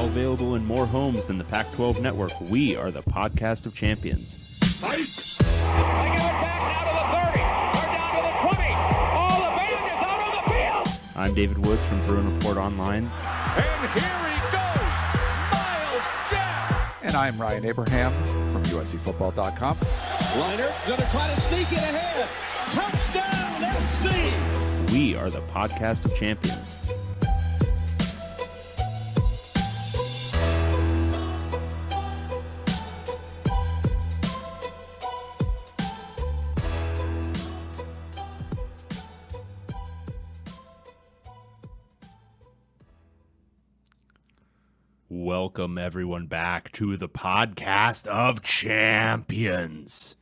available in more homes than the Pac-12 network, we are the podcast of champions. They give it back now to the 30. They're down to the 20. All the band is out on the field. I'm David Woods from Bruin Report Online. And here he goes, Miles Jack. And I'm Ryan Abraham from USCFootball.com. Liner going to try to sneak it ahead. Touchdown, SC. We are the podcast of champions. Welcome, everyone, back to the podcast of champions.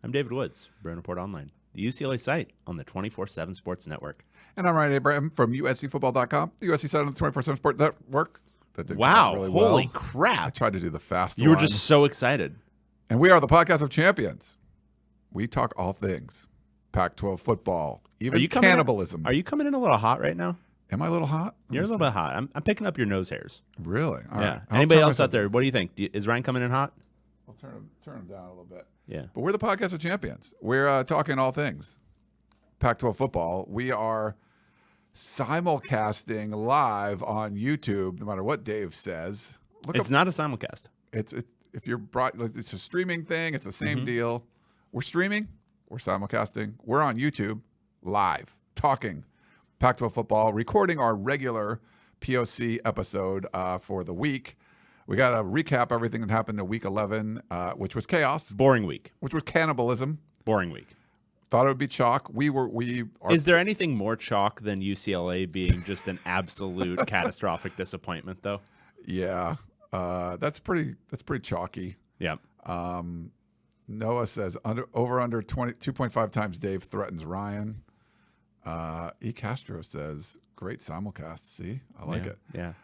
I'm David Woods, Bruin Report Online, the UCLA site on the 24/7 Sports Network. And I'm Ryan Abraham from USCFootball.com, the USC site on the 24/7 Sports Network. That didn't Wow, go really holy well. crap. I tried to do the fast You were one. just so excited. And we are the podcast of champions. We talk all things Pac-12 football, even cannibalism. Are you coming in a little hot right now? Am I a little hot? You're a little bit hot. I'm picking up your nose hairs. Really? All Yeah. right. Anybody else out there? What do you think? Is Ryan coming in hot? I'll turn him down a little bit. Yeah. But we're the podcast of champions. We're talking all things Pac-12 football. We are simulcasting live on YouTube, no matter what Dave says. It's not a simulcast. If you're it's a streaming thing. It's the same deal. We're streaming. We're simulcasting. We're on YouTube live talking Pac-12 football, recording our regular POC episode for the week. We got to recap everything that happened in week 11, which was chaos. Boring week. Which was cannibalism. Boring week. Thought it would be chalk. Is there anything more chalk than UCLA being just an absolute catastrophic disappointment, though? Yeah, that's pretty chalky. Yeah. Noah says over under 2.5 times Dave threatens Ryan. E. Castro says great simulcast. See, I like it. Yeah.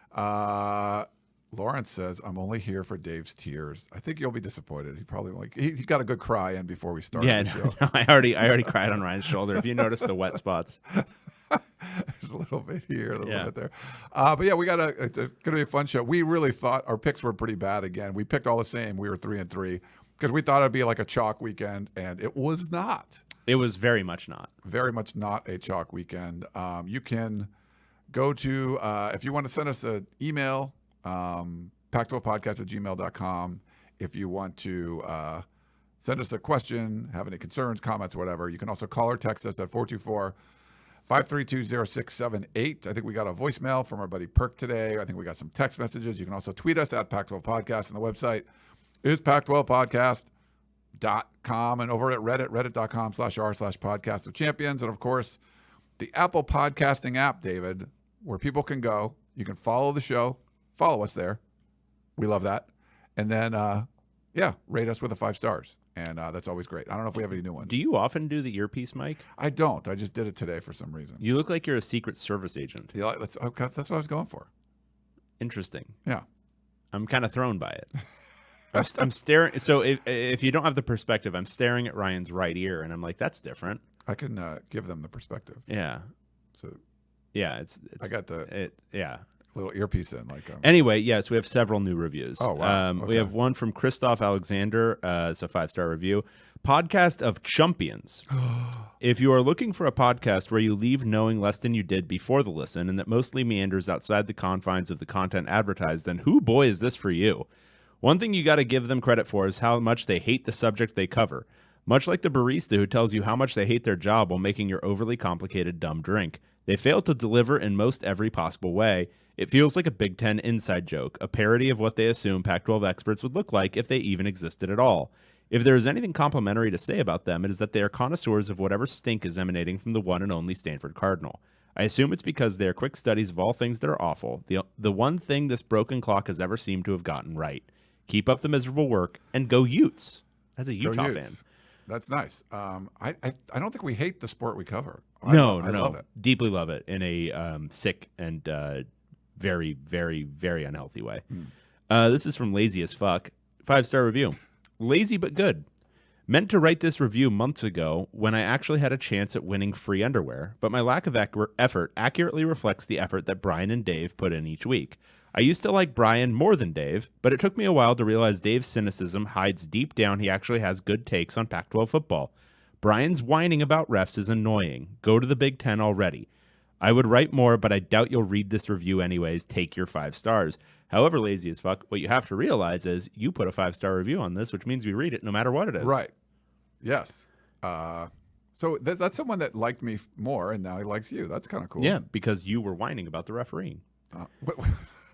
Lawrence says I'm only here for Dave's tears. I think you'll be disappointed. He probably he's got a good cry in before we start the show. No, I already cried on Ryan's shoulder. If you notice the wet spots. There's a little bit here, a little bit there. But yeah, it's going to be a fun show. We really thought our picks were pretty bad again. We picked all the same. We were 3-3 because we thought it'd be like a chalk weekend, and it was not. It was very much not. Very much not a chalk weekend. You can go to, if you want to send us an email, pac12podcast@gmail.com. If you want to send us a question, have any concerns, comments, whatever, you can also call or text us at 424-532-0678. I think we got a voicemail from our buddy Perk today. I think we got some text messages. You can also tweet us at Pac12 Podcast, and the website is Pac12Podcast.com, and over at Reddit, reddit.com/r/podcast of champions. And of course, the Apple podcasting app, David, where people can go. You can follow the show, follow us there. We love that. And then, rate us with 5 stars. And that's always great. I don't know if we have any new ones. Do you often do the earpiece mic? I don't. I just did it today for some reason. You look like you're a Secret Service agent. Yeah, that's what I was going for. Interesting. Yeah. I'm kind of thrown by it. I'm staring. So if you don't have the perspective, I'm staring at Ryan's right ear, and I'm like, that's different. I can give them the perspective. Yeah. So. Yeah, it's I got the little earpiece in. Anyway, yes, we have several new reviews. Oh, wow. Okay. We have one from Christoph Alexander. It's a 5-star review. Podcast of Champions. If you are looking for a podcast where you leave knowing less than you did before the listen and that mostly meanders outside the confines of the content advertised, then who boy is this for you? One thing you got to give them credit for is how much they hate the subject they cover. Much like the barista who tells you how much they hate their job while making your overly complicated dumb drink. They fail to deliver in most every possible way. It feels like a Big Ten inside joke, a parody of what they assume Pac-12 experts would look like if they even existed at all. If there is anything complimentary to say about them, it is that they are connoisseurs of whatever stink is emanating from the one and only Stanford Cardinal. I assume it's because they are quick studies of all things that are awful, the one thing this broken clock has ever seemed to have gotten right. Keep up the miserable work, and go Utes. As a Utah fan. That's nice. I don't think we hate the sport we cover. I love it. Deeply love it in a sick and very, very, very unhealthy way. This is from Lazy as Fuck. 5-star review. Lazy but good. Meant to write this review months ago when I actually had a chance at winning free underwear, but my lack of effort accurately reflects the effort that Brian and Dave put in each week. I used to like Brian more than Dave, but it took me a while to realize Dave's cynicism hides deep down he actually has good takes on Pac-12 football. Brian's whining about refs is annoying. Go to the Big Ten already. I would write more, but I doubt you'll read this review anyways. Take your 5 stars. However lazy as fuck, what you have to realize is you put a 5-star review on this, which means we read it no matter what it is. Right. Yes. So that's someone that liked me more, and now he likes you. That's kind of cool. Yeah, because you were whining about the refereeing.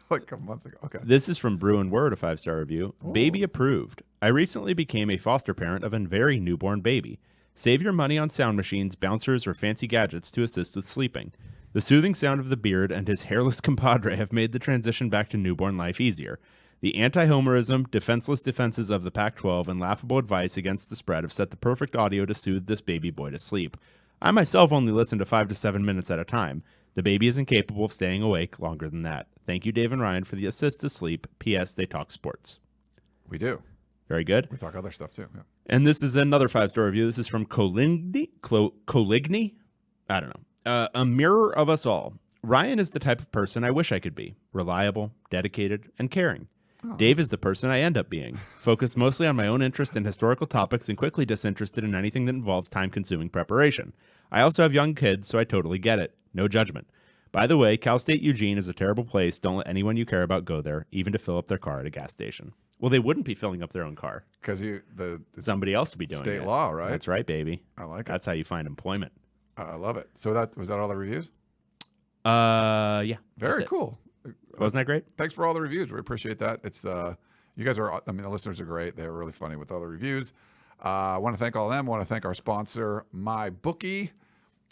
Like a month ago. Okay. This is from Brew and Word, a 5-star review. Ooh. Baby approved. I recently became a foster parent of a very newborn baby. Save your money on sound machines, bouncers, or fancy gadgets to assist with sleeping. The soothing sound of the beard and his hairless compadre have made the transition back to newborn life easier. The anti-homerism, defenseless defenses of the Pac-12, and laughable advice against the spread have set the perfect audio to soothe this baby boy to sleep. I myself only listen to 5 to 7 minutes at a time. The baby is incapable of staying awake longer than that. Thank you, Dave and Ryan, for the assist to sleep. P.S. They talk sports. We do. Very good. We talk other stuff too. Yeah. And this is another 5-star review. This is from Coligny? I don't know. A mirror of us all. Ryan is the type of person I wish I could be. Reliable, dedicated, and caring. Oh. Dave is the person I end up being. Focused mostly on my own interest in historical topics and quickly disinterested in anything that involves time-consuming preparation. I also have young kids, so I totally get it. No judgment. By the way, Cal State Eugene is a terrible place. Don't let anyone you care about go there, even to fill up their car at a gas station. Well, they wouldn't be filling up their own car. Because Somebody else would be doing it. State law, right? That's right, baby. I like it. That's how you find employment. I love it. So was that all the reviews? Yeah. Very cool. Wasn't that great? Thanks for all the reviews. We appreciate that. It's you guys are. I mean, the listeners are great. They're really funny with all the reviews. I want to thank all of them. I want to thank our sponsor, MyBookie.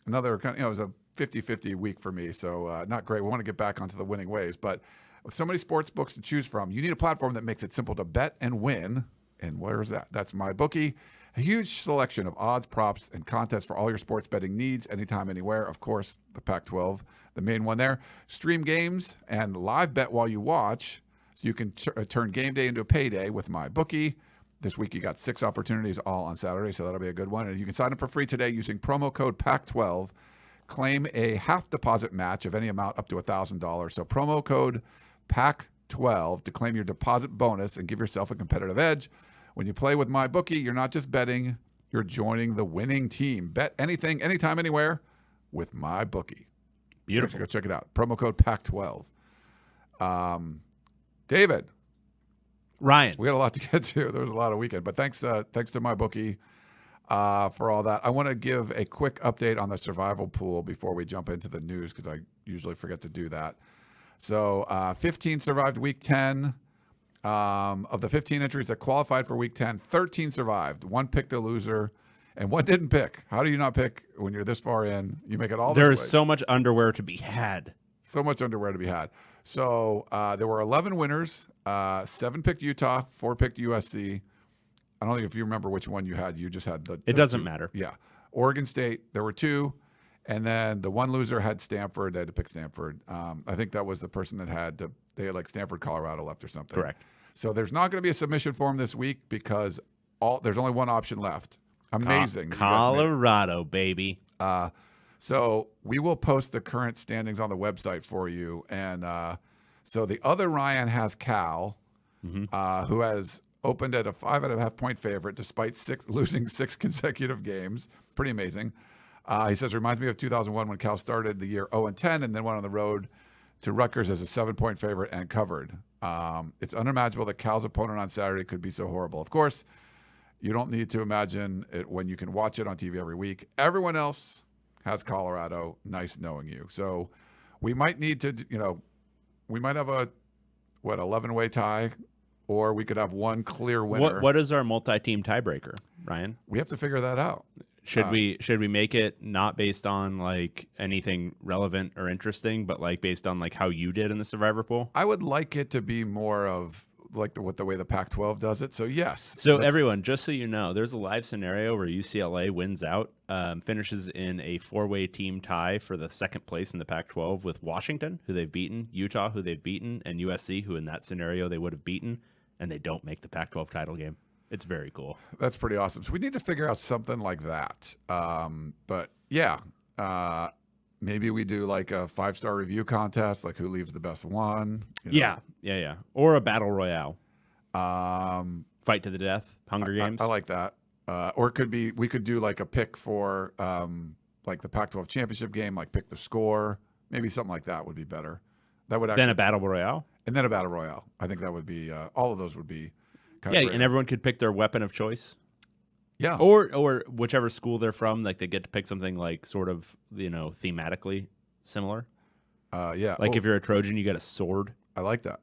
Another kind of, it was a 50-50 week for me, so not great. We want to get back onto the winning ways, but with so many sports books to choose from, you need a platform that makes it simple to bet and win. And where is that? That's MyBookie. A huge selection of odds, props, and contests for all your sports betting needs, anytime, anywhere. Of course, the Pac-12, the main one there. Stream games and live bet while you watch, so you can turn game day into a payday with MyBookie. This week you got 6 opportunities all on Saturday, so that'll be a good one. And you can sign up for free today using promo code PAC12. Claim a half deposit match of any amount up to $1,000. So promo code PAC12 to claim your deposit bonus and give yourself a competitive edge. When you play with MyBookie, you're not just betting, you're joining the winning team. Bet anything, anytime, anywhere with MyBookie. Beautiful. Go check it out. Promo code PAC12. David. Ryan. We got a lot to get to. There was a lot of weekend, but thanks to MyBookie for all that. I want to give a quick update on the survival pool before we jump into the news, because I usually forget to do that. So 15 survived week 10. Of the 15 entries that qualified for week 10, 13 survived. 1 picked a loser, and 1 didn't pick. How do you not pick when you're this far in? You make it all. There is so much underwear to be had. So much underwear to be had. So there were 11 winners. 7 picked Utah, 4 picked USC. I don't think if you remember which one you had. You just had the. It doesn't matter. Yeah. Oregon State, there were 2. And then the one loser had Stanford. They had to pick Stanford. I think that was the person that they had like Stanford, Colorado left or something. Correct. So there's not going to be a submission form this week because there's only one option left. Amazing. Colorado, baby. So we will post the current standings on the website for you. And so the other Ryan has Cal, who has opened at a 5.5 point favorite despite losing 6 consecutive games. Pretty amazing. He says, reminds me of 2001 when Cal started the year 0-10 and then went on the road to Rutgers as a 7-point favorite and covered. It's unimaginable that Cal's opponent on Saturday could be so horrible. Of course, you don't need to imagine it when you can watch it on TV every week. Everyone else has Colorado. Nice knowing you. So we might need to, we might have a 11-way tie, or we could have one clear winner. What is our multi-team tiebreaker, Ryan? We have to figure that out. Should we make it not based on like anything relevant or interesting, but like based on like how you did in the survivor pool? I would like it to be more of like the way the Pac-12 does it. So yes. So everyone, just so you know, there's a live scenario where UCLA wins out, finishes in a 4-way team tie for the 2nd place in the Pac-12 with Washington, who they've beaten, Utah, who they've beaten, and USC, who in that scenario they would have beaten, and they don't make the Pac-12 title game. It's very cool. That's pretty awesome. So we need to figure out something like that. But yeah, maybe we do like a 5-star review contest, like who leaves the best one. Yeah. Or a battle royale. Fight to the death, Hunger Games. I like that. Or it could be, we could do like a pick for like the Pac-12 championship game, like pick the score. Maybe something like that would be better. That would actually, then a battle royale. And then a battle royale. I think that would be, all of those would be kind of great. And everyone could pick their weapon of choice. Yeah. Or whichever school they're from, like they get to pick something like sort of, thematically similar. Yeah. Like if you're a Trojan, you get a sword. I like that.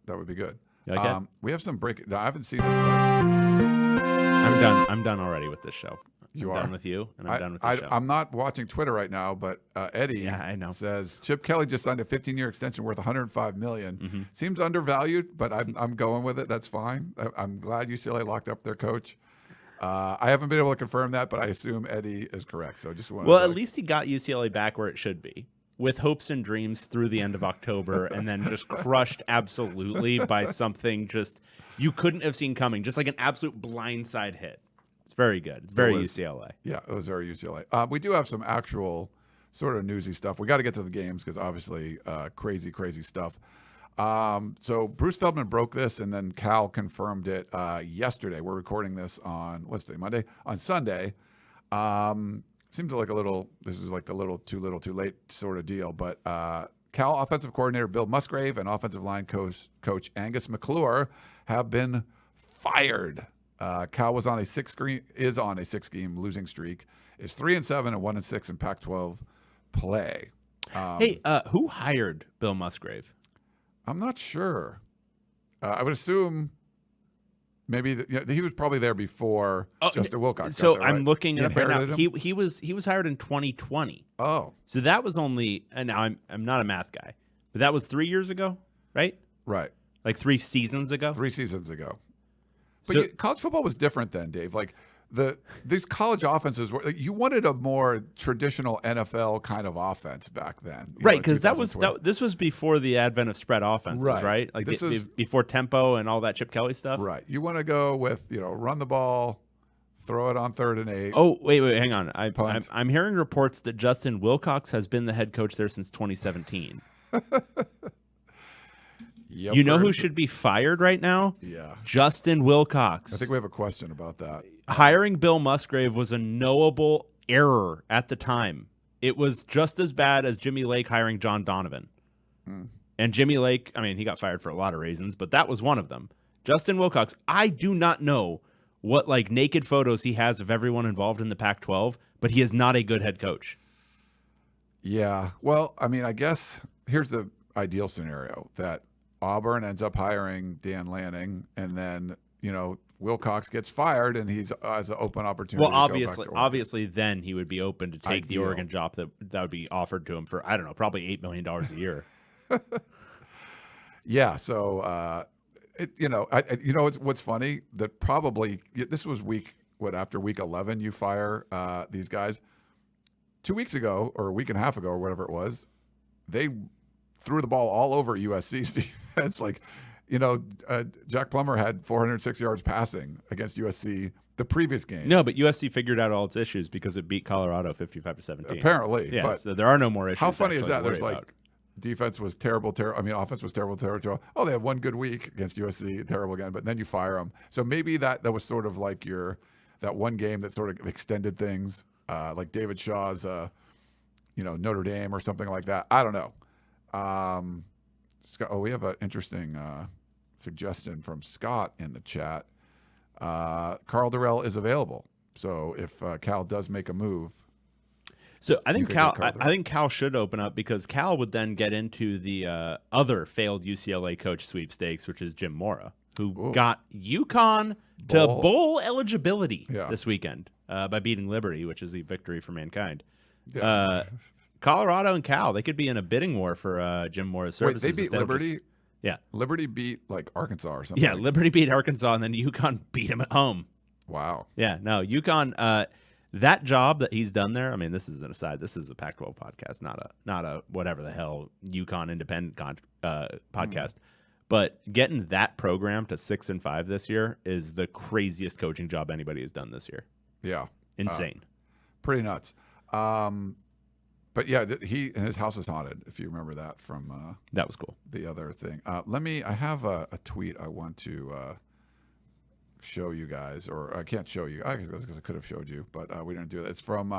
That would be good. You like that? We have some break. No, I haven't seen this, but I'm done already with this show. I'm done with you, and I'm done with the show. I'm not watching Twitter right now, but Eddie I know. says Chip Kelly just signed a 15-year extension worth $105 million. Mm-hmm. Seems undervalued, but I'm going with it. That's fine. I'm glad UCLA locked up their coach. I haven't been able to confirm that, but I assume Eddie is correct. So just wanted at least he got UCLA back where it should be, with hopes and dreams through the end of October, and then just crushed absolutely by something just you couldn't have seen coming, just like an absolute blindside hit. It's very good. It's very UCLA. Yeah, it was very UCLA. We do have some actual sort of newsy stuff. We got to get to the games because obviously crazy stuff. So Bruce Feldman broke this, and then Cal confirmed it yesterday. We're recording this on what's today, Monday? On Sunday. Seems like this is like the little too late sort of deal. But Cal offensive coordinator Bill Musgrave and offensive line coach Angus McClure have been fired. Cal is on a 6-game losing streak. Is 3-7 and 1-6 in Pac-12 play. Who hired Bill Musgrave? I'm not sure. I would assume maybe he was probably there before Justin Wilcox. So got there, I'm right? looking it up right now. Him? He was hired in 2020. Oh, so that was only. And now I'm not a math guy, but that was 3 years ago, right? Right. Like 3 seasons ago. 3 seasons ago. But college football was different then, Dave. Like these college offenses were. Like, you wanted a more traditional NFL kind of offense back then, right? Because this was before the advent of spread offenses, right? Like this was before tempo and all that Chip Kelly stuff, right? You want to go with run the ball, throw it on 3rd and 8. Oh wait, hang on. I'm hearing reports that Justin Wilcox has been the head coach there since 2017. Yep, you know who should be fired right now? Yeah. Justin Wilcox. I think we have a question about that. Hiring Bill Musgrave was a knowable error at the time. It was just as bad as Jimmy Lake hiring John Donovan. And Jimmy Lake, I mean, he got fired for a lot of reasons, but that was one of them. Justin Wilcox, I do not know what like naked photos he has of everyone involved in the Pac-12, but he is not a good head coach. Yeah. Well, I mean, I guess here's the ideal scenario that Auburn ends up hiring Dan Lanning, and then Wilcox gets fired, and he's has an open opportunity. Well, obviously, then he would be open to take the Oregon job that would be offered to him for probably $8 million a year. Yeah. So, what's funny that probably this was after week 11 you fire these guys. 2 weeks ago or a week and a half ago or whatever it was, they threw the ball all over USC's defense. Like, Jack Plummer had 406 yards passing against USC the previous game. No, but USC figured out all its issues because it beat Colorado 55-17. Apparently. Yeah, but so there are no more issues. How funny is that? There's about. Defense was terrible. Offense was terrible. Oh, they had one good week against USC, terrible again, but then you fire them. So maybe that was sort of like that one game that sort of extended things, like David Shaw's, Notre Dame or something like that. I don't know. Scott, we have an interesting suggestion from Scott in the chat. Carl Durrell is available, so if Cal does make a move. So I think Cal should open up because Cal would then get into the other failed UCLA coach sweepstakes, which is Jim Mora, who got UConn to bowl eligibility this weekend by beating Liberty, which is a victory for mankind. Yeah. Colorado and Cal, they could be in a bidding war for Jim Mora's services. Wait, they beat Liberty? Yeah. Liberty beat like Arkansas or something. Yeah, Liberty beat Arkansas, and then UConn beat him at home. Wow. Yeah, no, UConn, that job that he's done there, I mean, this is an aside. This is a Pac-12 podcast, not a whatever the hell UConn independent podcast. But getting that program to 6-5 this year is the craziest coaching job anybody has done this year. Yeah. Insane. Pretty nuts. But yeah, he and his house is haunted, if you remember that from That was cool. the other thing. I have a tweet I want to show you guys, or I can't show you. I could have showed you, but we didn't do that. It's from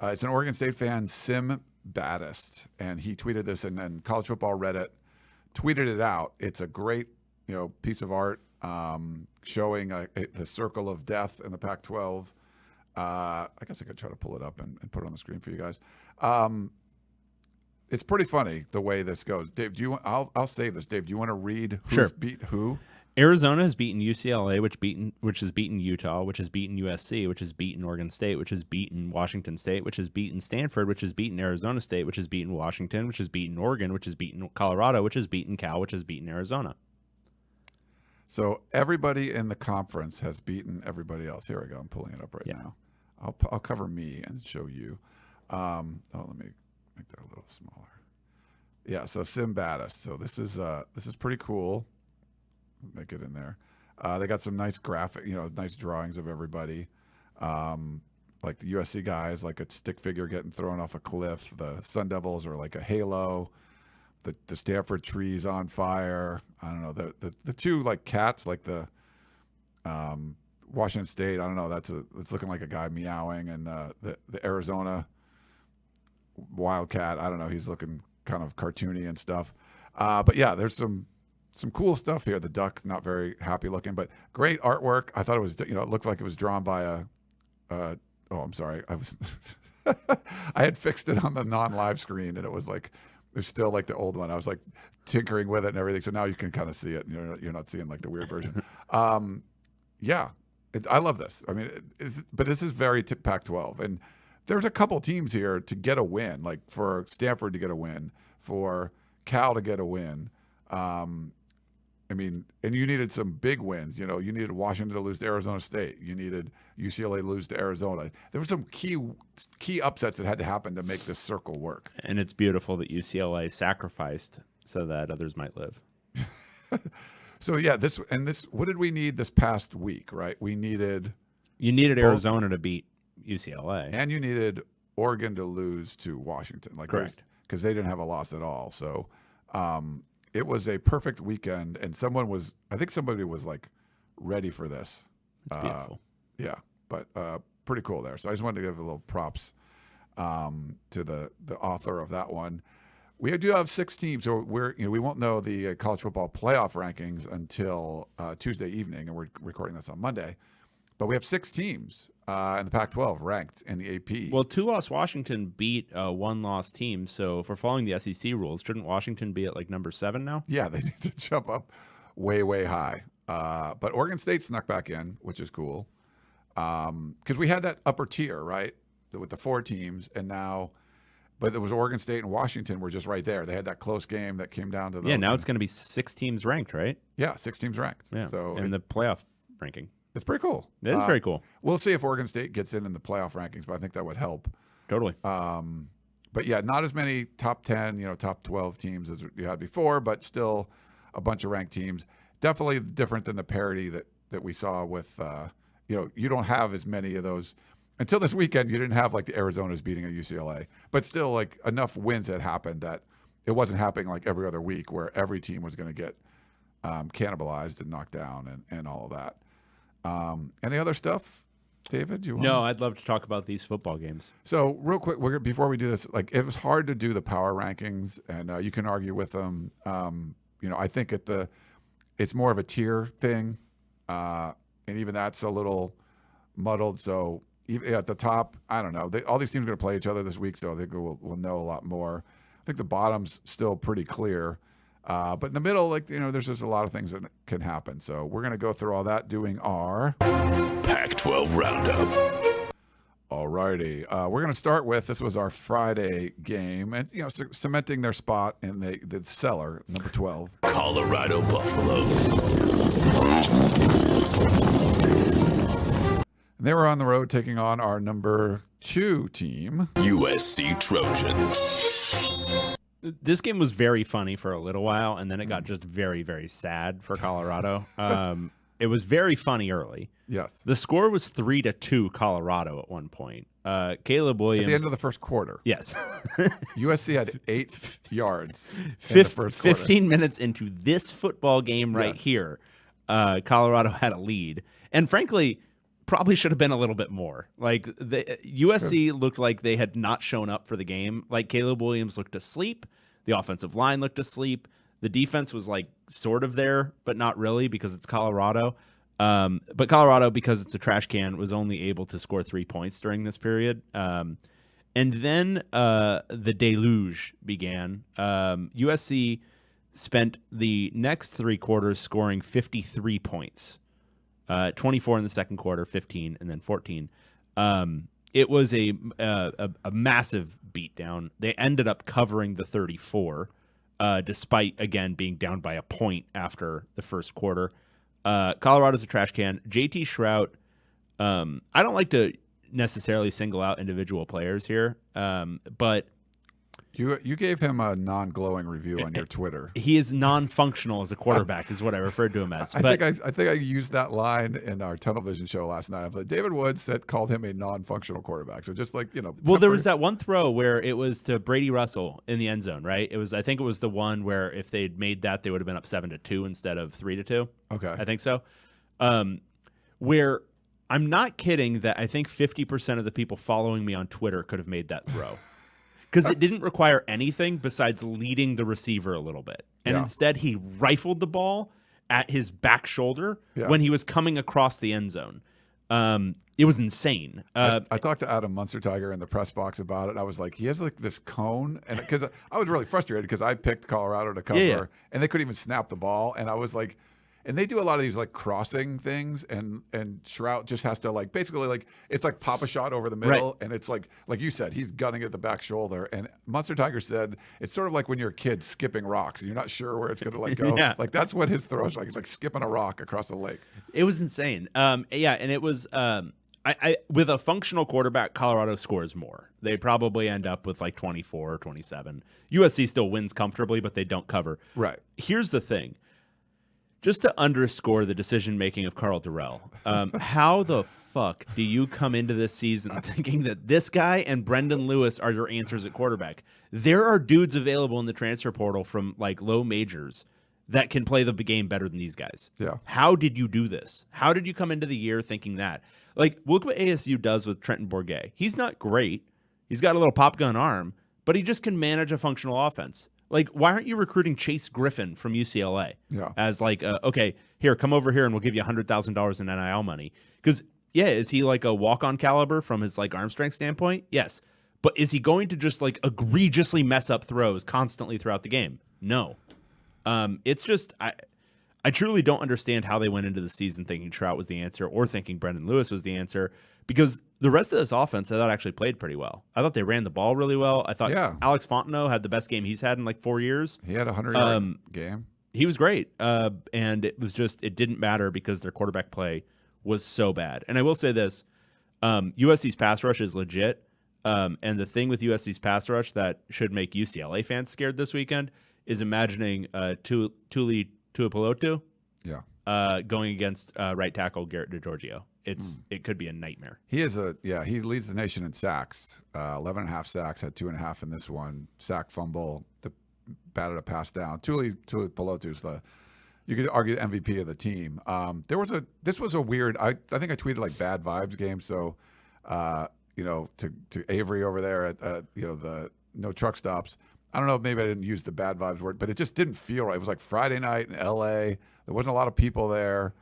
it's an Oregon State fan, Sim Baddest, and he tweeted this, and then College Football Reddit tweeted it out. It's a great piece of art showing the circle of death in the Pac-12. I guess I could try to pull it up and put it on the screen for you guys. It's pretty funny the way this goes. Dave, I'll save this. Dave, do you want to read who's beat who? Arizona has beaten UCLA, which has beaten Utah, which has beaten USC, which has beaten Oregon State, which has beaten Washington State, which has beaten Stanford, which has beaten Arizona State, which has beaten Washington, which has beaten Oregon, which has beaten Colorado, which has beaten Cal, which has beaten Arizona. So everybody in the conference has beaten everybody else. Here we go. I'm pulling it up right now. I'll cover me and show you. Let me make that a little smaller. Yeah. So Sim Baddest. So this is pretty cool. Make it in there. They got some nice graphic, nice drawings of everybody. Like the USC guys, like a stick figure getting thrown off a cliff. The Sun Devils are like a halo. The Stanford trees on fire. I don't know. The two like cats, like the Washington State. I don't know. It's looking like a guy meowing, and the Arizona Wildcat. I don't know. He's looking kind of cartoony and stuff. But yeah, there's some cool stuff here. The duck's not very happy looking, but great artwork. I thought it was, it looked like it was drawn by I'm sorry. I had fixed it on the non-live screen, and it was like, it's still like the old one. I was like tinkering with it and everything. So now you can kind of see it. And you're not seeing like the weird version. Yeah, I love this. I mean, but this is very Pac-12, and there's a couple teams here to get a win, like for Stanford to get a win, for Cal to get a win. I mean, and you needed some big wins. You needed Washington to lose to Arizona State. You needed UCLA to lose to Arizona. There were some key upsets that had to happen to make this circle work. And it's beautiful that UCLA sacrificed so that others might live. So yeah, this what did we need this past week, right? You needed Arizona to beat UCLA, and you needed Oregon to lose to Washington, correct? Because they didn't have a loss at all. So it was a perfect weekend, and I think somebody was like ready for this. It's beautiful. Yeah, but pretty cool there. So I just wanted to give a little props to the author of that one. We do have 6 teams, so we won't know the college football playoff rankings until Tuesday evening, and we're recording this on Monday. But we have 6 teams in the Pac-12 ranked in the AP. Well, 2-loss Washington beat a 1-loss team, so if we're following the SEC rules, shouldn't Washington be at like number 7 now? Yeah, they need to jump up way, way high. But Oregon State snuck back in, which is cool, because we had that upper tier, right, with the 4 teams, and now. But it was Oregon State and Washington were just right there. They had that close game that came down to the. Yeah, now it's going to be 6 teams ranked, right? Yeah, 6 teams ranked. Yeah, so in the playoff ranking. It's pretty cool. It is very cool. We'll see if Oregon State gets in the playoff rankings, but I think that would help. Totally. But yeah, not as many top 10, top 12 teams as you had before, but still a bunch of ranked teams. Definitely different than the parity that we saw with, you don't have as many of those. Until this weekend, you didn't have like the Arizonas beating a UCLA, but still like enough wins had happened that it wasn't happening like every other week where every team was going to get cannibalized and knocked down and all of that. Any other stuff, David? No, I'd love to talk about these football games. So real quick, before we do this, like it was hard to do the power rankings, and you can argue with them. I think it's more of a tier thing, and even that's a little muddled. So even at the top, I don't know. All these teams are going to play each other this week, so I think we'll know a lot more. I think the bottom's still pretty clear. But in the middle, there's just a lot of things that can happen. So we're going to go through all that doing our Pac-12 Roundup. All righty. We're going to start with, this was our Friday game, and cementing their spot in the cellar, number 12. Colorado Buffaloes. And they were on the road taking on our number 2 team, USC Trojans. This game was very funny for a little while, and then it got just very, very sad for Colorado. It was very funny early. Yes. The score was 3-2 Colorado at one point. Caleb Williams. At the end of the first quarter. Yes. USC had 8 yards in the first quarter. 15 minutes into this football game right here, Colorado had a lead. And frankly, probably should have been a little bit more. Like the USC looked like they had not shown up for the game. Like Caleb Williams looked asleep. The offensive line looked asleep. The defense was like sort of there, but not really because it's Colorado. But Colorado, because it's a trash can, was only able to score 3 points during this period. And then the deluge began. USC spent the next 3 quarters scoring 53 points. 24 in the second quarter, 15, and then 14. It was a massive beatdown. They ended up covering the 34, despite, again, being down by a point after the first quarter. Colorado's a trash can. JT Shrout, I don't like to necessarily single out individual players here, but You gave him a non-glowing review on your Twitter. he is non-functional as a quarterback, is what I referred to him as. I think I used that line in our Tunnel Vision show last night. But David Woods called him a non-functional quarterback. So just like, Well, there was that one throw where it was to Brady Russell in the end zone, right? I think it was the one where if they'd made that, they would have been up 7-2 instead of 3-2. Okay. I think so. Where I'm not kidding that I think 50% of the people following me on Twitter could have made that throw. Because it didn't require anything besides leading the receiver a little bit. And instead, he rifled the ball at his back shoulder when he was coming across the end zone. It was insane. I talked to Adam Munster-Tiger in the press box about it. I was like, he has like this cone. And because I was really frustrated because I picked Colorado to cover and they couldn't even snap the ball. And I was like, and they do a lot of these like crossing things, and Shrout just has to like basically like it's like pop a shot over the middle, and it's like you said, he's gunning at the back shoulder. And Munster-Tiger said it's sort of like when you're a kid skipping rocks and you're not sure where it's going to like go. Like that's what his throw is like. It's like skipping a rock across the lake. It was insane. And it was I with a functional quarterback, Colorado scores more. They probably end up with like 24 or 27. USC still wins comfortably, but they don't cover. Right. Here's the thing. Just to underscore the decision-making of Carl Durrell, how the fuck do you come into this season thinking that this guy and Brendan Lewis are your answers at quarterback? There are dudes available in the transfer portal from like low majors that can play the game better than these guys. Yeah. How did you do this? How did you come into the year thinking that? Like, look what ASU does with Trenton Bourguet. He's not great. He's got a little pop gun arm, but he just can manage a functional offense. Like, why aren't you recruiting Chase Griffin from UCLA as like, okay, here, come over here and we'll give you $100,000 in NIL money? Because, is he like a walk-on caliber from his like arm strength standpoint? Yes. But is he going to just like egregiously mess up throws constantly throughout the game? No. It's just, I truly don't understand how they went into the season thinking Trout was the answer or thinking Brendan Lewis was the answer, because the rest of this offense I thought actually played pretty well. I thought they ran the ball really well. I thought Alex Fontenot had the best game he's had in like 4 years. He had a 100-yard game. He was great. And it was just, it didn't matter because their quarterback play was so bad. And I will say this, USC's pass rush is legit. And the thing with USC's pass rush that should make UCLA fans scared this weekend is imagining Tuli Tuipulotu going against right tackle Garrett DiGiorgio. It could be a nightmare. He is he leads the nation in sacks. 11.5 sacks, had 2.5 in this one. Sack, fumble, batted a pass down. Tuli Tuipulotu's you could argue the MVP of the team. This was a weird, I think I tweeted like bad vibes game. So, to Avery over there at the no truck stops. I don't know if maybe I didn't use the bad vibes word, but it just didn't feel right. It was like Friday night in LA. There wasn't a lot of people there.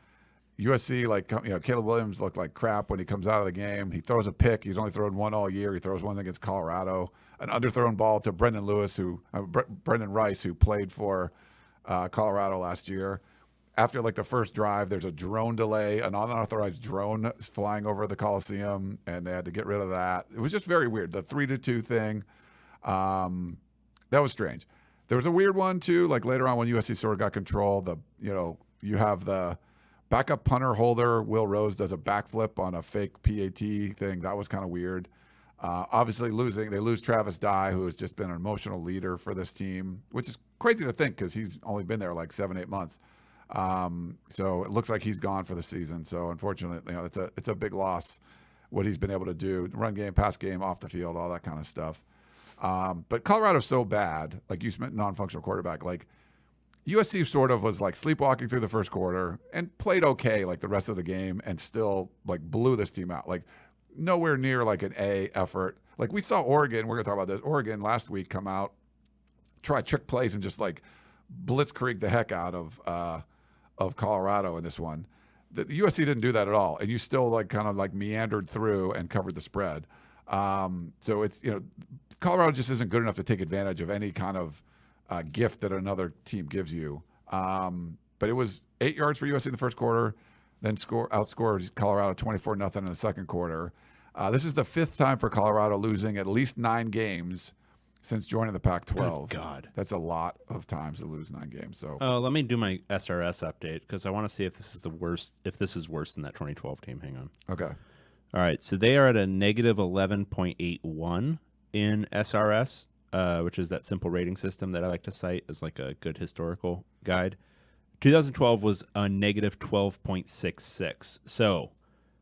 USC, Caleb Williams looked like crap when he comes out of the game. He throws a pick. He's only thrown one all year. He throws one against Colorado. An underthrown ball to Brendan Rice, who played for Colorado last year. After like the first drive, there's a drone delay, an unauthorized drone flying over the Coliseum, and they had to get rid of that. It was just very weird. The 3-2 thing, that was strange. There was a weird one too, like later on when USC sort of got control. You have the backup punter holder, Will Rose, does a backflip on a fake PAT thing. That was kind of weird. Obviously, they lose Travis Dye, who has just been an emotional leader for this team, which is crazy to think because he's only been there like 7-8 months. So it looks like he's gone for the season. So unfortunately, it's a big loss what he's been able to do, run game, pass game, off the field, all that kind of stuff. But Colorado's so bad, like you meant non-functional quarterback, like USC sort of was like sleepwalking through the first quarter and played okay like the rest of the game and still like blew this team out. Like nowhere near like an A effort. Like we saw Oregon, we're going to talk about this, Oregon last week come out, try trick plays and just like blitzkrieg the heck out of Colorado in this one. The USC didn't do that at all. And you still like kind of like meandered through and covered the spread. So it's, Colorado just isn't good enough to take advantage of any kind of gift that another team gives you. But it was 8 yards for USC in the first quarter, then outscored Colorado 24-0 in the second quarter. This is the 5th time for Colorado losing at least 9 games since joining the Pac-12. Good God. That's a lot of times to lose 9 games. So let me do my SRS update because I want to see if this is the worst. If this is worse than that 2012 team. Hang on. okay. All right, so they are at a negative 11.81 in SRS, which is that simple rating system that I like to cite as like a good historical guide. 2012 was a negative 12.66. So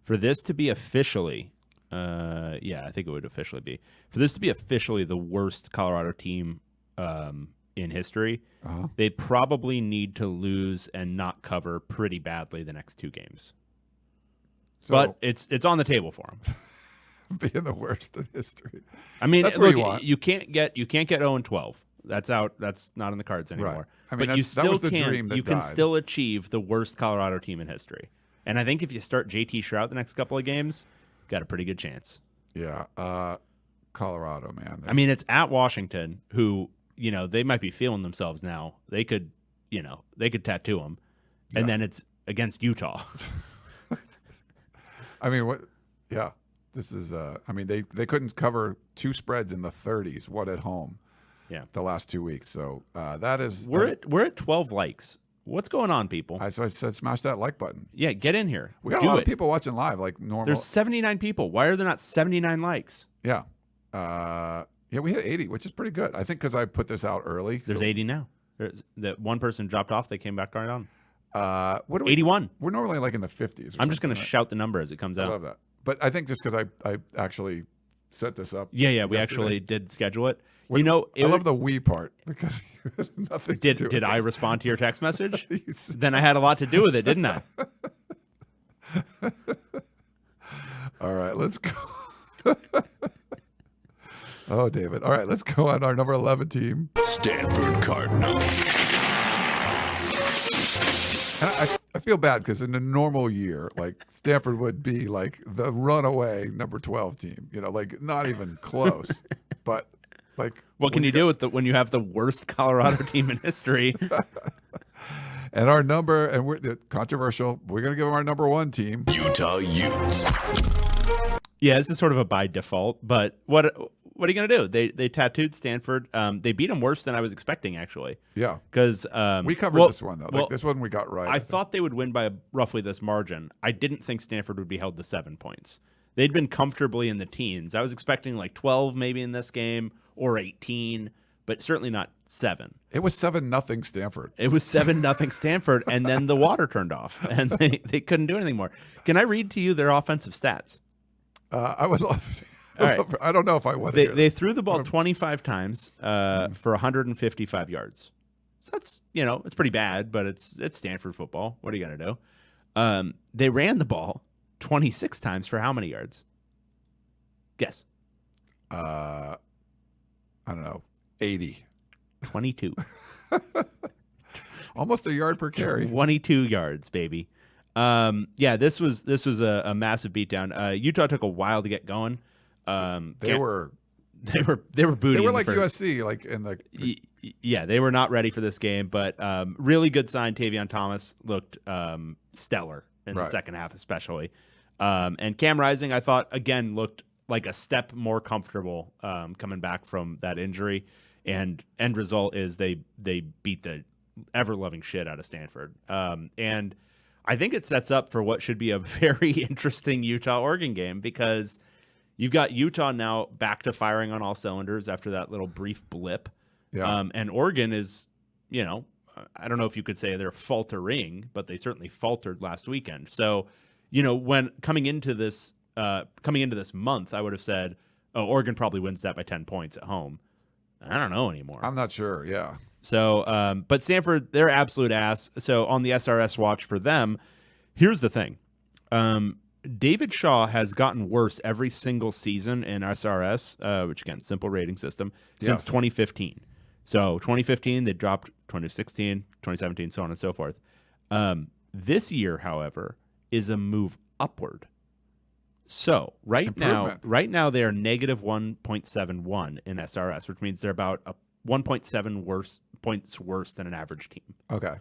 for this to be officially, I think it would officially be, for this to be officially the worst Colorado team in history, they'd probably need to lose and not cover pretty badly the next 2 games. So, but it's on the table for them. being the worst in history. I mean, that's look, what you want. You can't get 0-12. That's out. That's not in the cards anymore. Right. I mean, but you that was still the can. dream that You can died. still achieve the worst Colorado team in history. And I think if you start JT Shrout the next couple of games, got a pretty good chance. Yeah. Colorado, man. I mean, it's at Washington, who they might be feeling themselves now. They could tattoo them, and then it's against Utah. I mean, what? Yeah, this is. I mean, they couldn't cover 2 spreads in the 30s. What at home? Yeah, the last 2 weeks. So that is. We're at 12 likes. What's going on, people? So I said, smash that like button. Yeah, get in here. We got Do a lot it. of people watching live, like normal. There's 79 people. Why are there not 79 likes? Yeah. Yeah, we hit 80, which is pretty good. I think because I put this out early. There's 80 now. That one person dropped off. They came back right on. What do we? 81. We're normally like in the 50s. I'm just going to to shout the number as it comes I out. love that. But I think just because I actually set this up. Yeah, we yesterday. actually did schedule it. I It love the we part because nothing. to do with did I it. respond to your text message? You said- Then I had a lot to do with it, didn't I? All right, let's go. Oh, David. All right, let's go on our number 11 team. Stanford Cardinal. And I feel bad because in a normal year, like Stanford would be like the runaway number 12 team, like not even close. But like, What can you do with when you have the worst Colorado team in history? and our number, and we're controversial. We're gonna give them our number 1 team. Utah Utes. Yeah, this is sort of a by default, but what are you going to do? They tattooed Stanford. They beat them worse than I was expecting, actually. Yeah, Because we covered this one though. well, Like this one we got right. I thought they would win by roughly this margin. I didn't think Stanford would be held to 7 points. They'd been comfortably in the teens. I was expecting like 12 maybe in this game or 18, but certainly not 7. It was 7-0 Stanford. It was 7-0 Stanford, and then the water turned off, and they couldn't do anything more. Can I read to you their offensive stats? I would love. All right. I don't know if I want to. They threw the ball 25 times for 155 yards. So that's it's pretty bad, but it's Stanford football. What are you gonna do? They ran the ball 26 times for how many yards? Guess. I don't know. 80. 22. Almost a yard per carry. 22 yards, baby. This was a massive beatdown. Utah took a while to get going. They were booty. They were in like the first. USC, like in the. Yeah, they were not ready for this game, but really good sign. Tavion Thomas looked stellar in the second half, especially. And Cam Rising, I thought, again, looked like a step more comfortable coming back from that injury. And end result is they beat the ever-loving shit out of Stanford. And I think it sets up for what should be a very interesting Utah-Oregon game because You've got Utah now back to firing on all cylinders after that little brief blip. Yeah. And Oregon is, I don't know if you could say they're faltering, but they certainly faltered last weekend. So, when coming into this month, I would have said, oh, Oregon probably wins that by 10 points at home. I don't know anymore. I'm not sure. Yeah. So, but Stanford, they're absolute ass. So on the SRS watch for them, here's the thing. David Shaw has gotten worse every single season in SRS, which again, simple rating system, since 2015. So 2015, they dropped 2016, 2017, so on and so forth. This year, however, is a move upward. So right now they are negative 1.71 in SRS, which means they're about 1.7 points worse than an average team. Okay.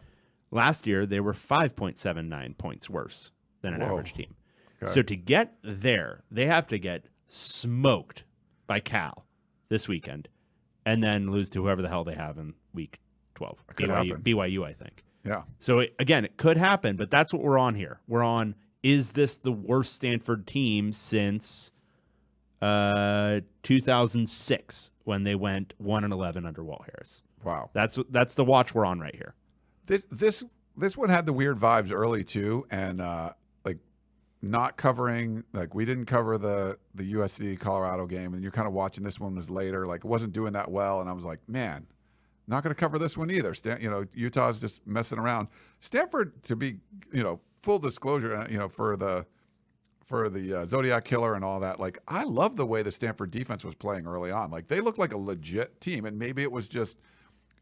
Last year, they were 5.79 points worse than an average team. Okay. So to get there, they have to get smoked by Cal this weekend and then lose to whoever the hell they have in week 12. BYU, I think. Yeah. So again, it could happen, but that's what we're on here. We're on, is this the worst Stanford team since 2006 when they went 1-11 under Walt Harris? Wow. That's the watch we're on right here. This one had the weird vibes early too, and like not covering, like we didn't cover the USC Colorado game, and you're kind of watching this one was later, like it wasn't doing that well, and I was like, man, not going to cover this one either. Utah's just messing around. Stanford, to be full disclosure, for the Zodiac Killer and all that, like I love the way the Stanford defense was playing early on. Like they looked like a legit team, and maybe it was just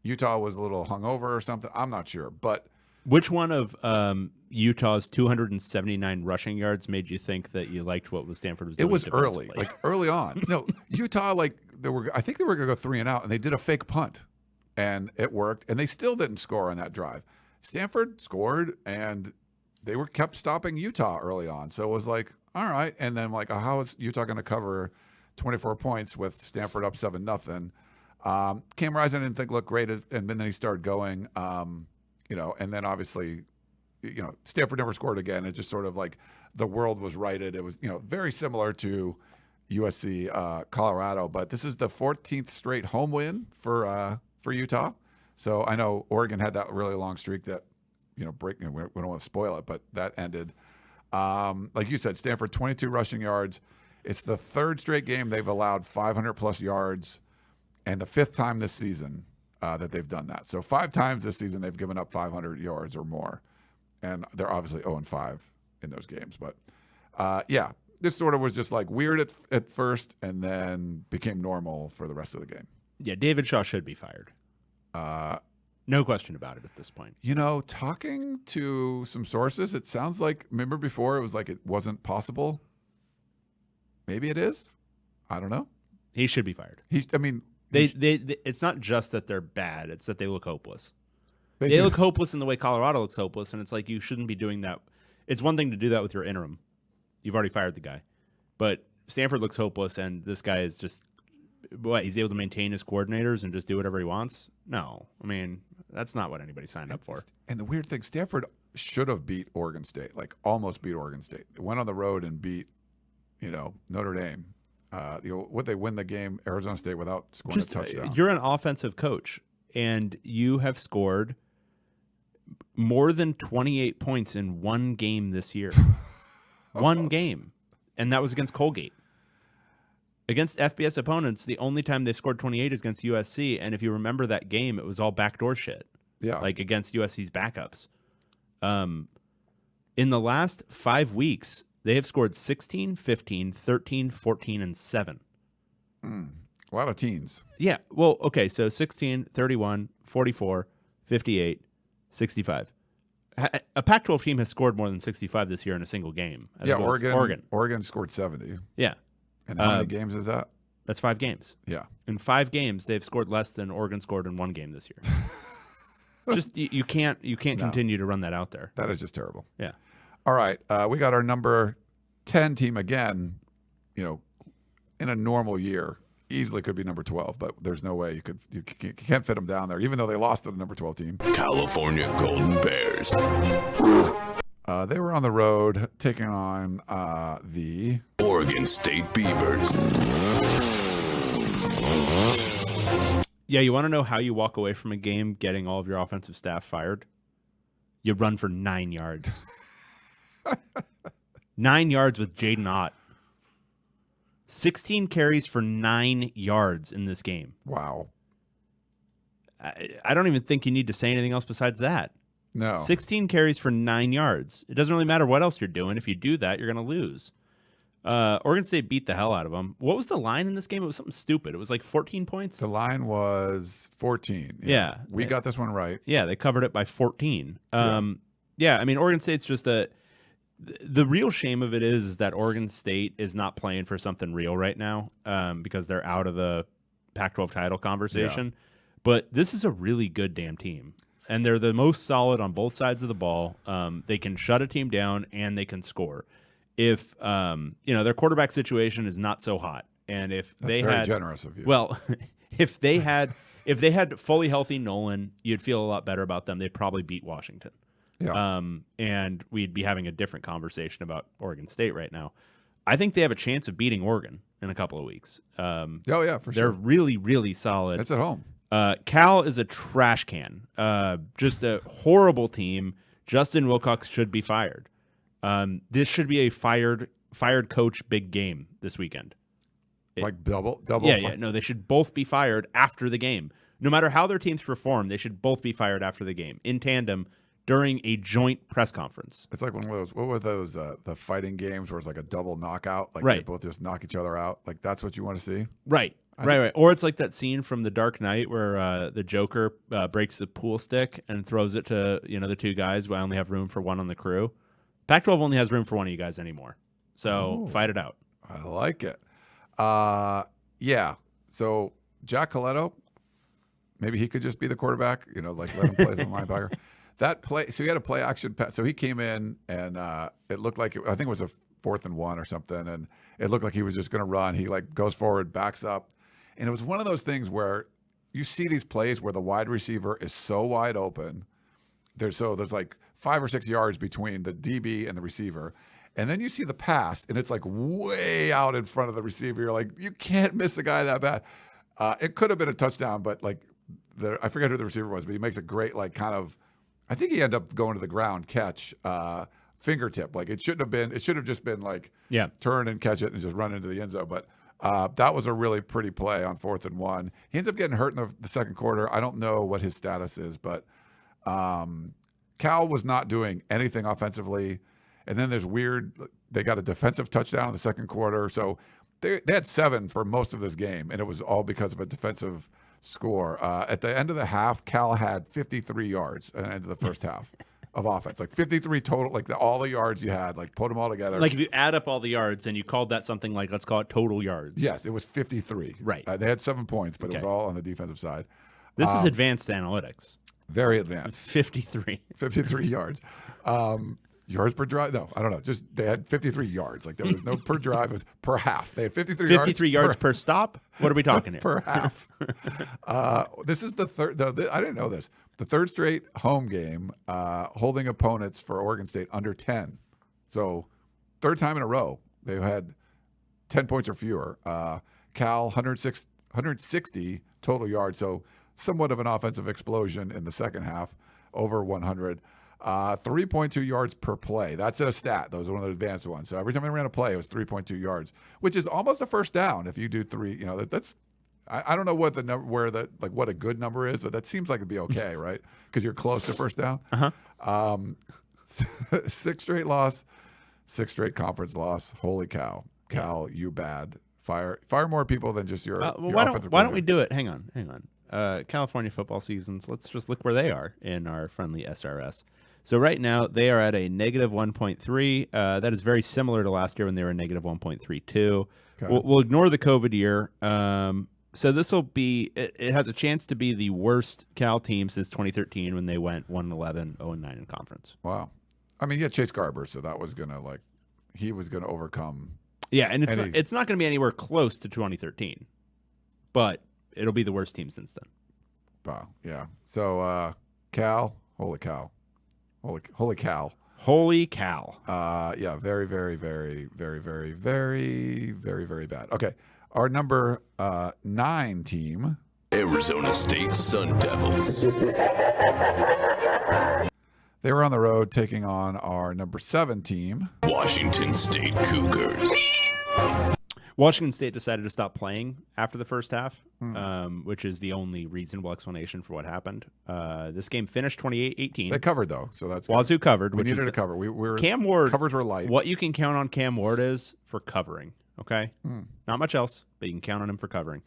Utah was a little hungover or something. I'm not sure, but which one of Utah's 279 rushing yards made you think that you liked what was Stanford was doing? It was early, like early on. No, Utah, like I think they were going to go 3-and-out, and they did a fake punt, and it worked, and they still didn't score on that drive. Stanford scored, and they kept stopping Utah early on. So it was like, all right. And then like, how is Utah going to cover 24 points with Stanford up 7-0? Cam Rising I didn't think looked great, and then he started going, and then obviously, Stanford never scored again. It's just sort of like the world was righted. It was, very similar to USC Colorado, but this is the 14th straight home win for Utah. So I know Oregon had that really long streak that, we don't want to spoil it, but that ended. Like you said, Stanford 22 rushing yards. It's the third straight game they've allowed 500 plus yards, and the fifth time this season that they've done that. So 5 times this season they've given up 500 yards or more, and they're obviously 0-5 in those games. But this sort of was just like weird at first, and then became normal for the rest of the game. Yeah, David Shaw should be fired. No question about it at this point. Talking to some sources, it sounds like, remember before it was like it wasn't possible? Maybe it is. I don't know. He should be fired. It's not just that they're bad, it's that they look hopeless. They look hopeless in the way Colorado looks hopeless, and it's like you shouldn't be doing that. It's one thing to do that with your interim. You've already fired the guy. But Stanford looks hopeless, and this guy is just, he's able to maintain his coordinators and just do whatever he wants? No. That's not what anybody signed up for. And the weird thing, Stanford should have beat Oregon State, like almost beat Oregon State. It went on the road and beat, Notre Dame. Would they win the game, Arizona State, without scoring a touchdown? You're an offensive coach, and you have scored more than 28 points in one game this year. One game. And that was against Colgate. Against FBS opponents, the only time they scored 28 is against USC, and if you remember that game, it was all backdoor shit. Yeah. Like against USC's backups. In the last 5 weeks, they have scored 16, 15, 13, 14, and 7. A lot of teens. Yeah. Well, okay, so 16, 31, 44, 58, 65. A Pac-12 team has scored more than 65 this year in a single game. Yeah, Oregon scored 70. Yeah. And how many games is that? That's 5 games. Yeah. In 5 games, they've scored less than Oregon scored in one game this year. Just you can't continue to run that out there. That is just terrible. Yeah. All right, we got our number 10 team again. In a normal year, easily could be number 12, but there's no way you can't fit them down there, even though they lost to the number 12 team. California Golden Bears. They were on the road taking on the Oregon State Beavers. Yeah, you want to know how you walk away from a game getting all of your offensive staff fired? You run for 9 yards. 9 yards with Jaden Ott. 16 carries for 9 yards in this game. wow. I don't even think you need to say anything else besides that. No. 16 carries for 9 yards. It doesn't really matter what else you're doing. If you do that, you're going to lose. Oregon State beat the hell out of them. What was the line in this game? It was something stupid. It was like 14 points. The line was 14. Yeah. We got this one right. Yeah, they covered it by 14. Yeah, I mean, Oregon State's just the real shame of it is that Oregon State is not playing for something real right now because they're out of the Pac-12 title conversation. Yeah. But this is a really good damn team. And they're the most solid on both sides of the ball. They can shut a team down and they can score. If their quarterback situation is not so hot, and if That's they very had generous of you. well, if they had fully healthy Nolan, you'd feel a lot better about them. They'd probably beat Washington. Yeah. And we'd be having a different conversation about Oregon State right now. I think they have a chance of beating Oregon in a couple of weeks. Oh yeah, for They're sure. really, really solid. It's at home. Cal is a trash can. Just a horrible team. Justin Wilcox should be fired. This should be a fired coach big game this weekend. Like double. Yeah. No, they should both be fired after the game. No matter how their teams perform, they should both be fired after the game in tandem during a joint press conference. It's like one of those. What were those? The fighting games where it's like a double knockout. Like Right. they both just knock each other out. Like that's what you want to see. Right. Or it's like that scene from The Dark Knight where the Joker breaks the pool stick and throws it to the two guys. I only have room for one on the crew. Pac-12 only has room for one of you guys anymore. So fight it out. I like it. Yeah. So Jack Coletto, maybe he could just be the quarterback. Like let him play as a linebacker. That play. So he had a play action pass. So he came in and it looked like I think it was a 4th and 1 or something, and it looked like he was just going to run. He like goes forward, backs up, and it was one of those things where you see these plays where the wide receiver is so wide open. There's like 5 or 6 yards between the DB and the receiver. And then you see the pass, and it's like way out in front of the receiver. You're like, you can't miss the guy that bad. It could have been a touchdown, but like, I forget who the receiver was, but he makes a great I think he ended up going to the ground catch, fingertip. Like it should have just been like, turn and catch it and just run into the end zone. But that was a really pretty play on 4th and 1. He ends up getting hurt in the second quarter. I don't know what his status is, but Cal was not doing anything offensively. And then they got a defensive touchdown in the second quarter. So they had 7 for most of this game, and it was all because of a defensive score. At the end of the half, Cal had 53 yards at the end of the first half of offense. Like 53 total, like all the yards you had, like put them all together. Like if you add up all the yards and you called that something like, let's call it total yards. Yes, it was 53. Right. They had 7 points, but it was Okay. all on the defensive side. This is advanced analytics. Very advanced. 53. 53 yards. Yards per drive? No, I don't know. Just they had 53 yards. Like there was no per drive. It was per half. They had 53 yards per stop? What are we talking here? per half. This is the third. I didn't know this. The third straight home game holding opponents for Oregon State under 10. So third time in a row they've had 10 points or fewer. Cal 160 total yards. So somewhat of an offensive explosion in the second half, over 100. 3.2 yards per play. That's a stat. Those are one of the advanced ones. So every time I ran a play, it was 3.2 yards, which is almost a first down if you do 3. That's I don't know what the number what a good number is, but that seems like it'd be okay, right? Because you're close to first down. 6 straight loss, 6 straight conference loss. Holy cow, Cal, you bad. Fire more people than just your offensive. Why don't we do it? Hang on. California football seasons. Let's just look where they are in our friendly SRS. So right now they are at a negative 1.3. That is very similar to last year when they were a negative 1.32. Okay. We'll ignore the COVID year. So this will be. It has a chance to be the worst Cal team since 2013 when they went 1-11, 0-9 in conference. Wow. I mean, Chase Garber, so that was gonna he was gonna overcome. Yeah, and it's not going to be anywhere close to 2013, but it'll be the worst team since then. Wow. Yeah. So Cal, holy cow. Holy cow. Yeah, very, very, very, very, very, very, very, very bad. Okay, our number 9 team. Arizona State Sun Devils. They were on the road taking on our number 7 team. Washington State Cougars. Washington State decided to stop playing after the first half, which is the only reasonable explanation for what happened. This game finished 28-18. They covered, though, so that's good. Wazoo covered. We which needed is a cover. We were Cam Ward. Covers were light. What you can count on Cam Ward is for covering, okay? Not much else, but you can count on him for covering.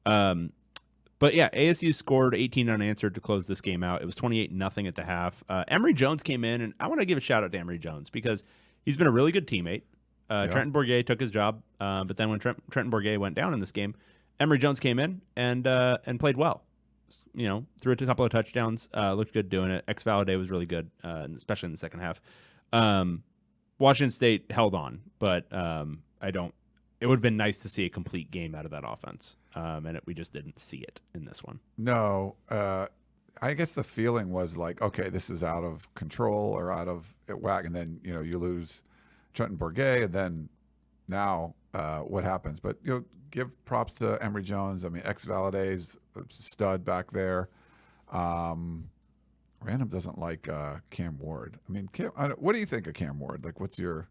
But yeah, ASU scored 18 unanswered to close this game out. It was 28-0 at the half. Emory Jones came in, and I want to give a shout out to Emory Jones because he's been a really good teammate. Trenton Bourguet took his job, but then when Trenton Bourguet went down in this game, Emory Jones came in and played well. You know, threw a couple of touchdowns, looked good doing it. X-Valaday was really good, especially in the second half. Washington State held on, but it would have been nice to see a complete game out of that offense, and we just didn't see it in this one. No, I guess the feeling was like, okay, this is out of control or out of whack, and then you lose Trenton Bourguet, and then now what happens? But give props to Emory Jones. I mean, X-Valaday's a stud back there. Random doesn't like Cam Ward. I mean, what do you think of Cam Ward? Like, what's your?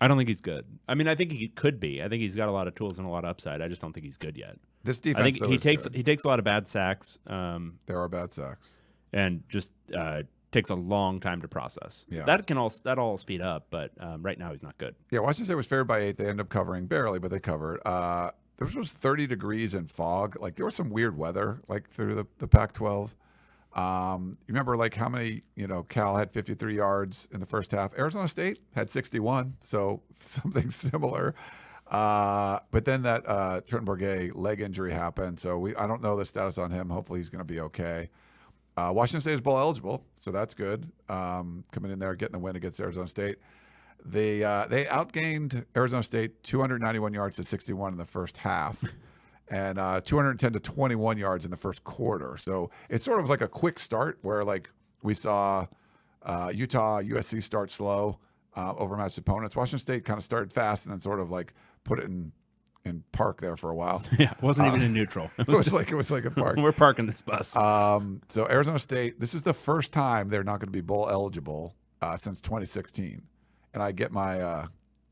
I don't think he's good. I mean, I think he could be. I think he's got a lot of tools and a lot of upside. I just don't think he's good yet. This defense, I think though, he is takes good. a lot of bad sacks. There are bad sacks, and just takes a long time to process. Yeah. That all speed up, but right now he's not good. Yeah, Washington State was favored by 8. They ended up covering barely, but they covered. There was 30 degrees and fog. Like there was some weird weather, like through the Pac-12. You remember like how many, Cal had 53 yards in the first half. Arizona State had 61, so something similar. But then that Trenton Bourguet leg injury happened, so I don't know the status on him. Hopefully he's going to be okay. Washington State is bowl eligible, so that's good. Coming in there, getting the win against Arizona State. They outgained Arizona State 291 yards to 61 in the first half. And 210 to 21 yards in the first quarter. So it's sort of like a quick start where like we saw Utah, USC start slow, overmatched opponents. Washington State kind of started fast and then sort of like put it in park there for a while. Yeah, it wasn't even in neutral. It was like a park. We're parking this bus. So Arizona State, this is the first time they're not going to be bowl eligible since 2016. And I get my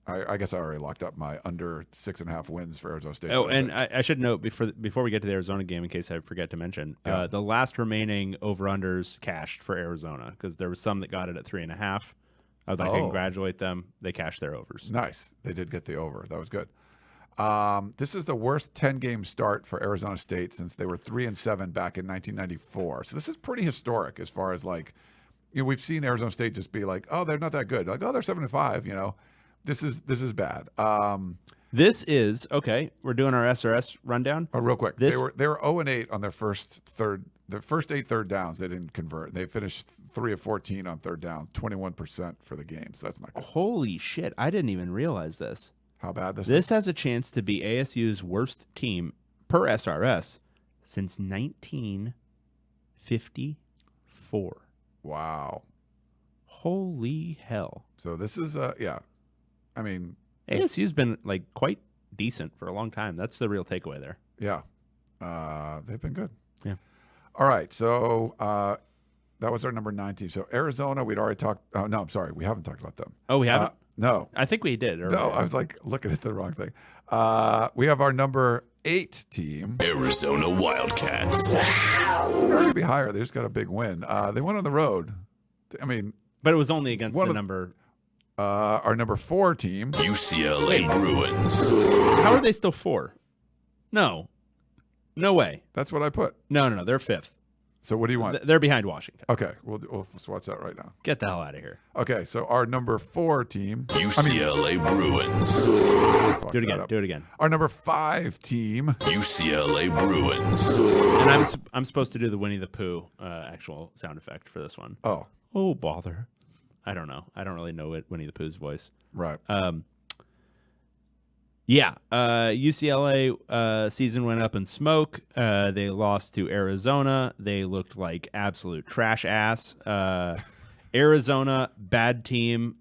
I guess I already locked up my under 6.5 wins for Arizona State. Oh, and I should note before we get to the Arizona game, in case I forget to mention, the last remaining over-unders cashed for Arizona because there was some that got it at 3.5. I would like to congratulate them. They cashed their overs. Nice. They did get the over. That was good. This is the worst 10-game start for Arizona State since they were 3-7 back in 1994. So this is pretty historic as far as like, we've seen Arizona State just be like, oh, they're not that good. Like, oh, they're 7-5. This is bad. This is okay. We're doing our SRS rundown. Oh, real quick. This, they were 0-8 on their first 8 third downs. They didn't convert. They finished 3 of 14 on third down, 21% for the game. So that's not good. Holy shit! I didn't even realize this. How bad this is? This has a chance to be ASU's worst team per SRS since 1954. Wow. Holy hell! So this is yeah. I mean, ASU's been like quite decent for a long time. That's the real takeaway there. Yeah. They've been good. Yeah. All right. So that was our number 9 team. So Arizona, we'd already talked. Oh, no, I'm sorry. We haven't talked about them. Oh, we haven't? No. I think we did. Earlier. No, I was like looking at the wrong thing. We have our number 8 team. Arizona Wildcats. They're going to be higher. They just got a big win. They went on the road. I mean. But it was only against the number. Our number 4 team. UCLA Bruins. How are they still 4? No way. That's what I put. No. They're 5th. So what do you want? They're behind Washington. Okay, we'll swatch that right now. Get the hell out of here. Okay, so our number 4 team. UCLA Bruins. Do it again. Our number 5 team. UCLA Bruins. And I'm supposed to do the Winnie the Pooh actual sound effect for this one. Oh, bother. I don't know. I don't really know Winnie the Pooh's voice. right. UCLA season went up in smoke. They lost to Arizona. They looked like absolute trash ass. Arizona, bad team,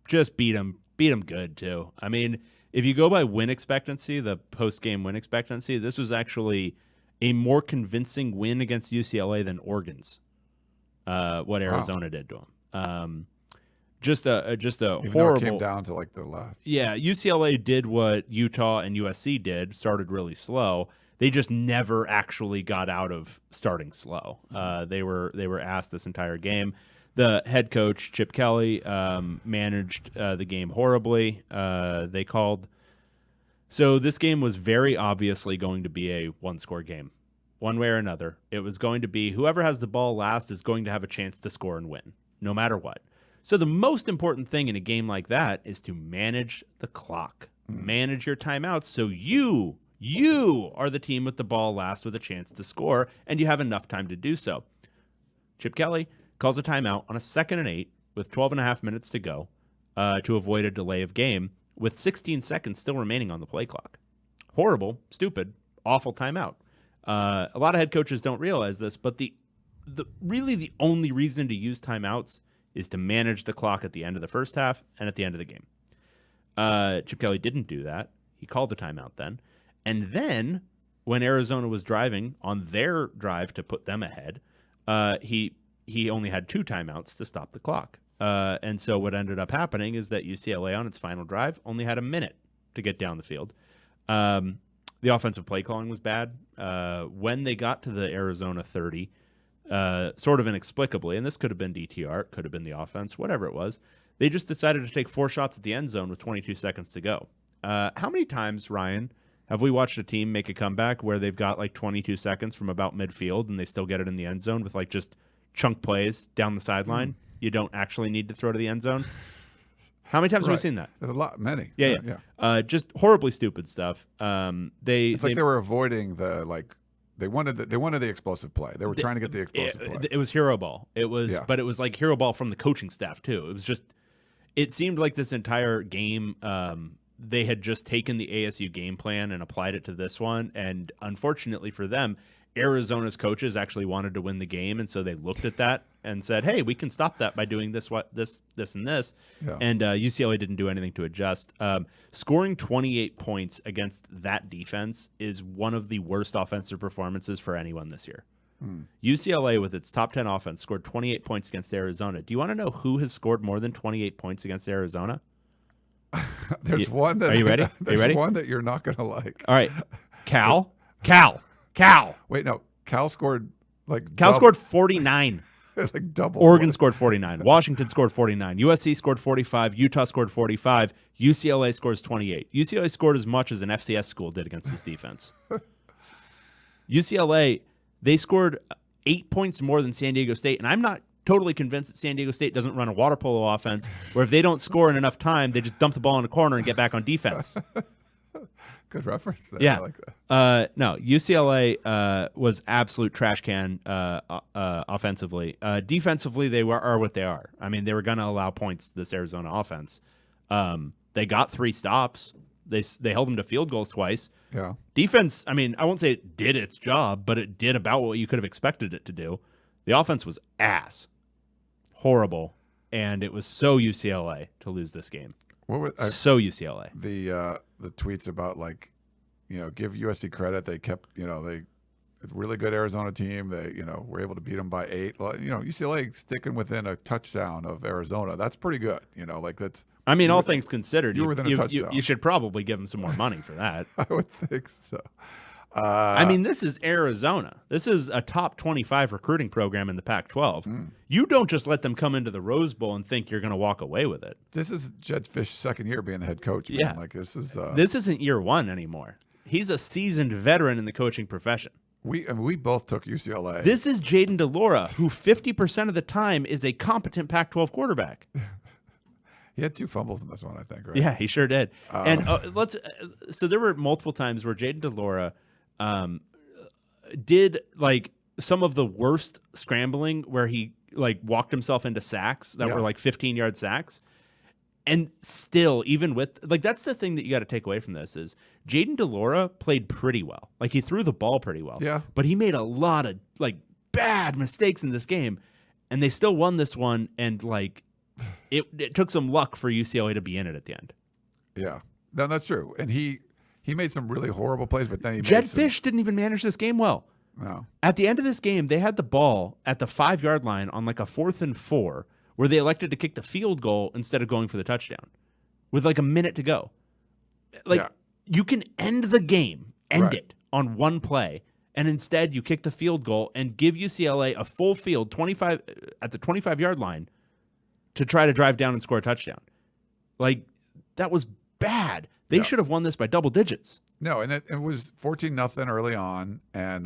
just beat them good too. I mean, if you go by win expectancy, the post-game win expectancy, this was actually a more convincing win against UCLA than Oregon's, what Arizona did to them. Just a Even horrible. though it came down to like the last. Yeah, UCLA did what Utah and USC did, started really slow. They just never actually got out of starting slow. They were asked this entire game. The head coach, Chip Kelly, managed the game horribly. They called. So this game was very obviously going to be a one-score game, one way or another. It was going to be whoever has the ball last is going to have a chance to score and win, no matter what. So the most important thing in a game like that is to manage the clock, manage your timeouts, so you are the team with the ball last with a chance to score, and you have enough time to do so. Chip Kelly calls a timeout on a 2nd and 8 with 12 and a half minutes to go to avoid a delay of game with 16 seconds still remaining on the play clock. Horrible, stupid, awful timeout. A lot of head coaches don't realize this, but the only reason to use timeouts is to manage the clock at the end of the first half and at the end of the game. Chip Kelly didn't do that. He called the timeout then. And then when Arizona was driving on their drive to put them ahead, he only had 2 timeouts to stop the clock. And so what ended up happening is that UCLA on its final drive only had a minute to get down the field. The offensive play calling was bad. When they got to the Arizona 30, sort of inexplicably, and this could have been DTR, it could have been the offense, whatever it was, they just decided to take 4 shots at the end zone with 22 seconds to go. How many times, Ryan, have we watched a team make a comeback where they've got like 22 seconds from about midfield and they still get it in the end zone with like just chunk plays down the sideline? You don't actually need to throw to the end zone. How many times have we seen that? There's a lot, many. Yeah. Just horribly stupid stuff. It's like they were avoiding the like. They wanted the explosive play. They were trying to get the explosive play. It was hero ball. It was, but it was like hero ball from the coaching staff too. It was just. It seemed like this entire game. They had just taken the ASU game plan and applied it to this one, and unfortunately for them, Arizona's coaches actually wanted to win the game, and so they looked at that and said, "Hey, we can stop that by doing this, and this." Yeah. And UCLA didn't do anything to adjust. Scoring 28 points against that defense is one of the worst offensive performances for anyone this year. UCLA, with its top 10 offense, scored 28 points against Arizona. Do you want to know who has scored more than 28 points against Arizona? There's one that. Are you ready? There's Are you ready? one that you're not going to like. All right, Cal. Wait, no. Cal scored like. Cal scored 49. Like double. Oregon scored 49. Washington scored 49. USC scored 45. Utah scored 45. UCLA scores 28. UCLA scored as much as an FCS school did against this defense. UCLA, they scored 8 points more than San Diego State, and I'm not totally convinced that San Diego State doesn't run a water polo offense where if they don't score in enough time, they just dump the ball in the corner and get back on defense. Good reference there. Yeah. I like that. No, UCLA was absolute trash can offensively. Defensively, they are what they are. I mean, they were going to allow points to this Arizona offense. They got 3 stops. They held them to field goals twice. Yeah. Defense, I mean, I won't say it did its job, but it did about what you could have expected it to do. The offense was ass. Horrible. And it was so UCLA to lose this game. What was so UCLA. The tweets about like, give USC credit. They kept, they a really good Arizona team. They, were able to beat them by 8. Well, UCLA sticking within a touchdown of Arizona. That's pretty good. Like that's. I mean, all things considered, you were within a touchdown. You should probably give them some more money for that. I would think so. I mean, this is Arizona. This is a top 25 recruiting program in the Pac-12. You don't just let them come into the Rose Bowl and think you're going to walk away with it. This is Jed Fish's second year being the head coach. Man. Yeah. Like this isn't year 1 anymore. He's a seasoned veteran in the coaching profession. We both took UCLA. This is Jaden DeLaura, who 50% of the time is a competent Pac-12 quarterback. He had 2 fumbles in this one, I think, right? Yeah, he sure did. And so there were multiple times where Jaden DeLaura did like some of the worst scrambling where he like walked himself into sacks that were like 15-yard sacks. And still, even with like, that's the thing that you got to take away from this is Jaden DeLaura played pretty well. Like he threw the ball pretty well. Yeah. But he made a lot of like bad mistakes in this game. and they still won this one. And like, it took some luck for UCLA to be in it at the end. Yeah, no, that's true. And he made some really horrible plays, but then Jed Fish didn't even manage this game well. No. At the end of this game, they had the ball at the 5-yard line on like a 4th and 4, where they elected to kick the field goal instead of going for the touchdown, with like a minute to go. Like, you can end the game, it on one play, and instead you kick the field goal and give UCLA a full field 25 at the 25-yard line to try to drive down and score a touchdown. Like, that was bad. They should have won this by double digits. No, and it was 14-0 early on. And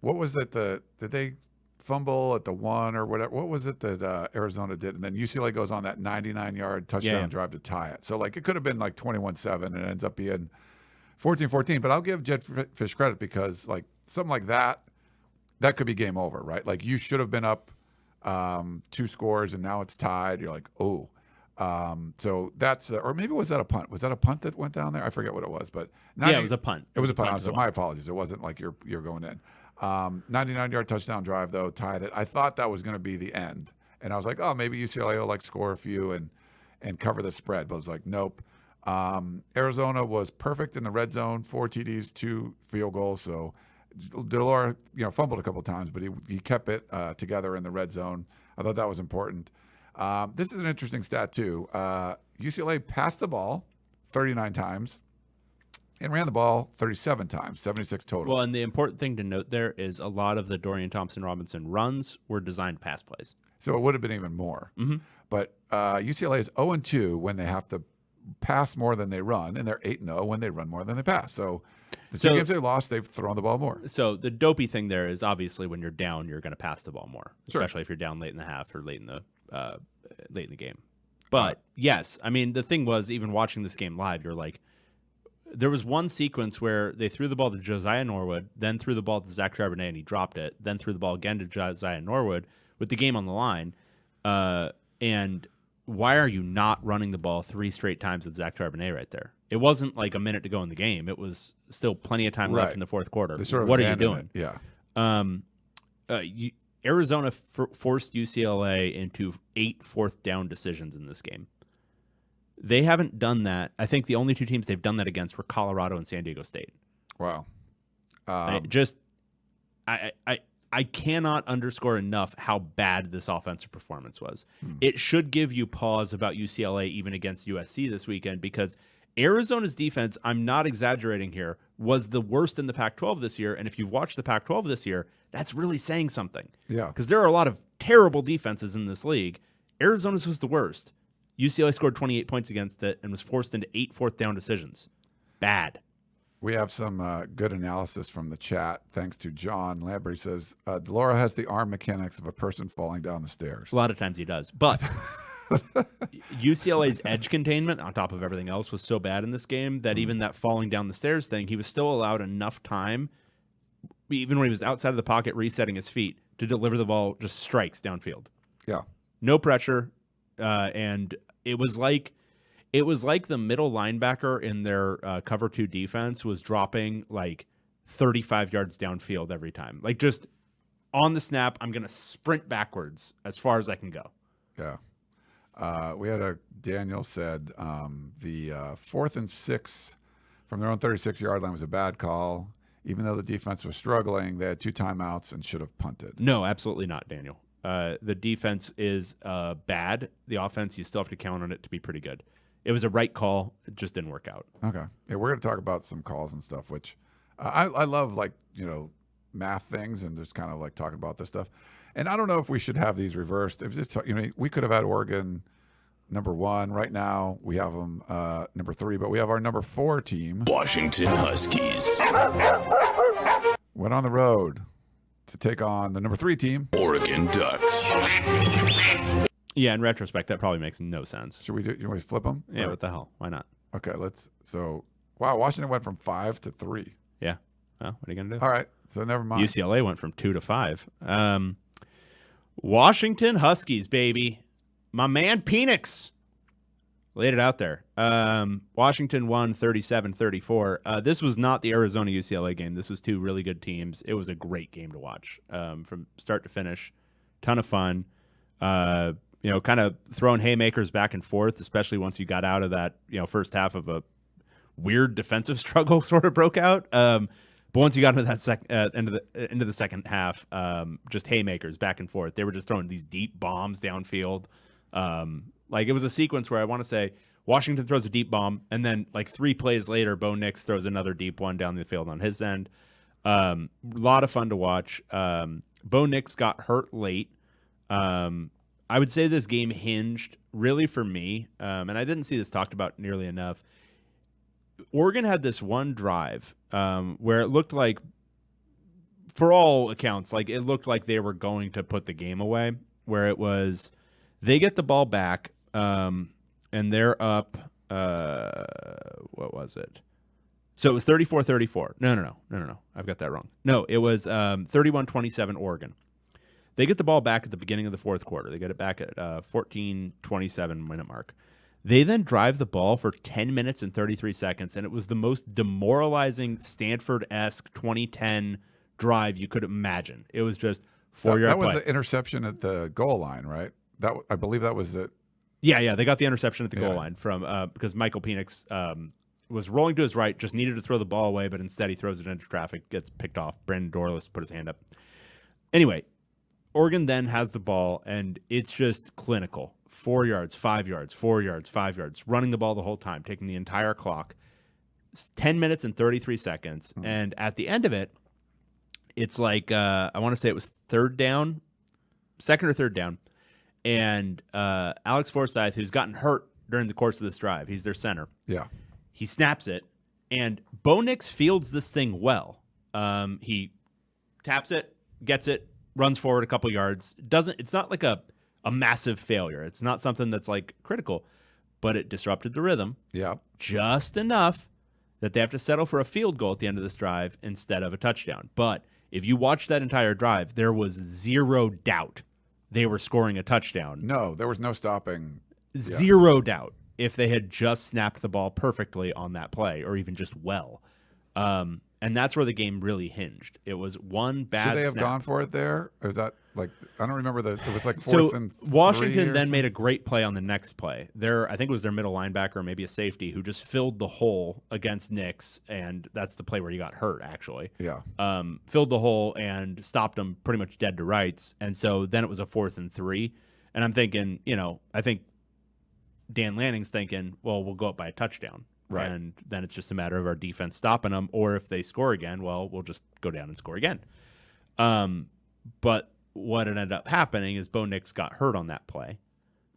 what was that? Did they fumble at the 1 or whatever? What was it that Arizona did? And then UCLA goes on that 99-yard touchdown drive to tie it. So, like, it could have been like 21-7 and it ends up being 14-14. But I'll give Jed Fish credit because, like, something like that could be game over, right? Like, you should have been up 2 scores and now it's tied. You're like, oh. So that's, or maybe was that a punt? Was that a punt that went down there? I forget what it was, but it was a punt. It was a punt. So my apologies. It wasn't like you're going in. 99-yard touchdown drive though, tied it. I thought that was going to be the end, and I was like, oh, maybe UCLA will like score a few and cover the spread. But it was like, nope. Arizona was perfect in the red zone, 4 TDs, 2 field goals. So DeLora, fumbled a couple of times, but he kept it together in the red zone. I thought that was important. This is an interesting stat, too. UCLA passed the ball 39 times and ran the ball 37 times, 76 total. Well, and the important thing to note there is a lot of the Dorian Thompson-Robinson runs were designed pass plays. So it would have been even more. Mm-hmm. But UCLA is 0-2 when they have to pass more than they run, and they're 8-0 when they run more than they pass. So the 2 games they lost, they've thrown the ball more. So the dopey thing there is obviously when you're down, you're going to pass the ball more, especially if you're down late in the half or late in the game. But yes, I mean, the thing was, even watching this game live, you're like, there was one sequence where they threw the ball to Josiah Norwood, then threw the ball to Zach Charbonnet and he dropped it, then threw the ball again to Josiah Norwood with the game on the line. And why are you not running the ball 3 straight times with Zach Charbonnet right there? It wasn't like a minute to go in the game. It was still plenty of time left in the 4th quarter. What are you doing? Arizona forced UCLA into 8 fourth down decisions in this game. They haven't done that. I think the only 2 teams they've done that against were Colorado and San Diego State. Wow. I cannot underscore enough how bad this offensive performance was. It should give you pause about UCLA even against USC this weekend, because Arizona's defense, I'm not exaggerating here, was the worst in the Pac-12 this year. And if you've watched the Pac-12 this year, that's really saying something. Yeah. Because there are a lot of terrible defenses in this league. Arizona's was the worst. UCLA scored 28 points against it and was forced into 8 fourth down decisions. Bad. We have some good analysis from the chat. Thanks to John Lambert. He says, DeLora has the arm mechanics of a person falling down the stairs. A lot of times he does. But UCLA's edge containment, on top of everything else, was so bad in this game that even that falling down the stairs thing, he was still allowed enough time, even when he was outside of the pocket resetting his feet, to deliver the ball just strikes downfield. Yeah. No pressure. And it was like the middle linebacker in their cover 2 defense was dropping like 35 yards downfield every time. Like, just on the snap, I'm going to sprint backwards as far as I can go. Yeah. We had Daniel said the 4th and 6 from their own 36-yard line was a bad call. Even though the defense was struggling, they had 2 timeouts and should have punted. No, absolutely not, Daniel. The defense is bad. The offense, you still have to count on it to be pretty good. It was a right call. It just didn't work out. Okay. Yeah, we're going to talk about some calls and stuff, which I love, like, math things and just kind of like talking about this stuff. And I don't know if we should have these reversed. If it's, we could have had Oregon number 1 right now. We have them number 3, but we have our number 4 team, Washington Huskies. went on the road to take on the number 3 team, Oregon Ducks. Yeah, in retrospect, that probably makes no sense. Should we do? You want to flip them? Yeah, what the hell? Why not? Okay, wow, Washington went from 5 to 3. Yeah. Well, what are you going to do? All right, so never mind. UCLA went from 2 to 5. Washington Huskies, baby. My man Penix laid it out there. Washington won 37-34. This was not the Arizona-UCLA game. This was 2 really good teams. It was a great game to watch from start to finish. ton of fun. Kind of throwing haymakers back and forth, especially once you got out of that, first half of a weird defensive struggle sort of broke out. But once you got into that into the second half, just haymakers back and forth. They were just throwing these deep bombs downfield. It was a sequence where I want to say Washington throws a deep bomb, and then 3 plays later, Bo Nix throws another deep one down the field on his end. A lot of fun to watch. Bo Nix got hurt late. I would say this game hinged really for me, and I didn't see this talked about nearly enough. Oregon had this one drive where it looked like, for all accounts, it looked like they were going to put the game away, where it was they get the ball back, and they're up, what was it? So it was 34-34. No. I've got that wrong. No, it was 31-27 Oregon. They get the ball back at the beginning of the fourth quarter. They get it back at 14:27 minute mark. They then drive the ball for 10 minutes and 33 seconds, and it was the most demoralizing Stanford-esque 2010 drive you could imagine. It was just 4-yard That was play. the interception at the goal line, right? I believe that was it. Yeah, they got the interception at the goal line from because Michael Penix was rolling to his right, just needed to throw the ball away, but instead he throws it into traffic, gets picked off. Brandon Dorless put his hand up. Anyway, Oregon then has the ball, and it's just clinical. 4 yards, 5 yards, 4 yards, 5 yards, running the ball the whole time, taking the entire clock. It's 10 minutes and 33 seconds. And at the end of it, it's I want to say it was second or third down. And Alex Forsythe, who's gotten hurt during the course of this drive, he's their center. Yeah. He snaps it, and Bo Nix fields this thing well. He taps it, gets it, runs forward a couple yards. It's not like a massive failure. It's not something that's critical, but it disrupted the rhythm. Yeah. Just enough that they have to settle for a field goal at the end of this drive instead of a touchdown. But if you watch that entire drive, there was zero doubt they were scoring a touchdown. No, there was no stopping. Zero doubt if they had just snapped the ball perfectly on that play, or even just well. And that's where the game really hinged. It was one bad Should they have snap. gone for it there? Or is that I don't remember it was fourth So and Washington then 3 made a great play on the next play. I think it was their middle linebacker or maybe a safety who just filled the hole against Nix, and that's the play where he got hurt, actually. Yeah. Filled the hole and stopped him pretty much dead to rights. And so then it was a 4th and 3. And I'm thinking, I think Dan Lanning's thinking, well, we'll go up by a touchdown. Right. And then it's just a matter of our defense stopping them, or if they score again, well, we'll just go down and score again. But what ended up happening is Bo Nix got hurt on that play.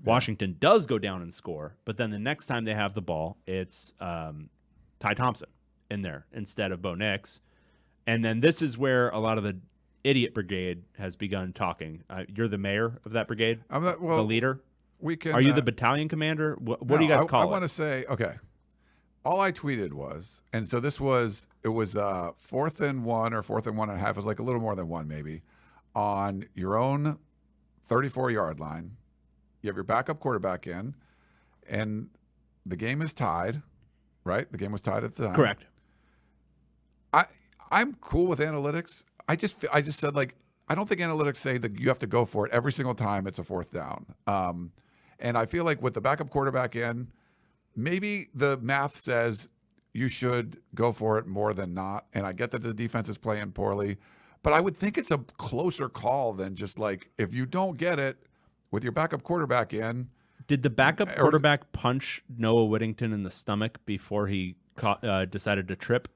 Yeah. Washington does go down and score, but then the next time they have the ball, it's Ty Thompson in there instead of Bo Nix. And then this is where a lot of the idiot brigade has begun talking. You're the mayor of that brigade? The leader? Are Are you the battalion commander? What do you guys call it? I want to say, okay. All I tweeted was, and so it was 4th and 1 or 4th and 1.5. It was a little more than 1 maybe, on your own 34-yard line. You have your backup quarterback in, and the game is tied, right? The game was tied at the time. Correct. I'm cool with analytics. I just said I don't think analytics say that you have to go for it every single time it's a 4th down. And I feel like with the backup quarterback in, maybe the math says you should go for it more than not. And I get that the defense is playing poorly, but I would think it's a closer call than just if you don't get it with your backup quarterback in. Did the backup quarterback punch Noah Whittington in the stomach before he decided to trip?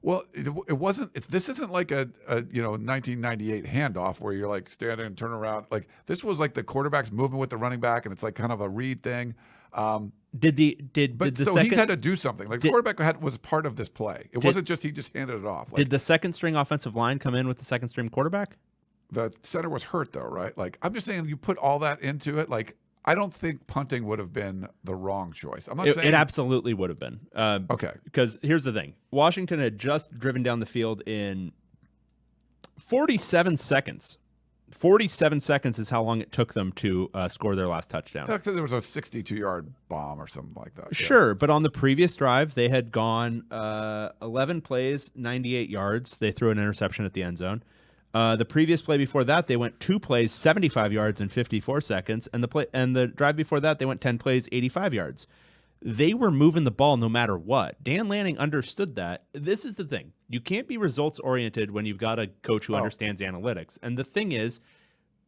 Well, it wasn't. This isn't like a 1998 handoff where you're standing and turn around. This was the quarterback's moving with the running back, and it's kind of a read thing. So he had to do something. The quarterback was part of this play. It wasn't just he just handed it off. Did the second string offensive line come in with the second string quarterback? The center was hurt though, right? I'm just saying you put all that into it. I don't think punting would have been the wrong choice. I'm not saying it absolutely would have been. Okay. Because here's the thing: Washington had just driven down the field in 47 seconds. 47 seconds is how long it took them to score their last touchdown. There was a 62-yard bomb or something like that. Sure, but on the previous drive, they had gone 11 plays, 98 yards. They threw an interception at the end zone. The previous play before that, they went 2 plays, 75 yards in 54 seconds, and the drive before that, they went 10 plays, 85 yards. They were moving the ball no matter what. Dan Lanning understood that. This is the thing. You can't be results-oriented when you've got a coach who understands analytics. And the thing is,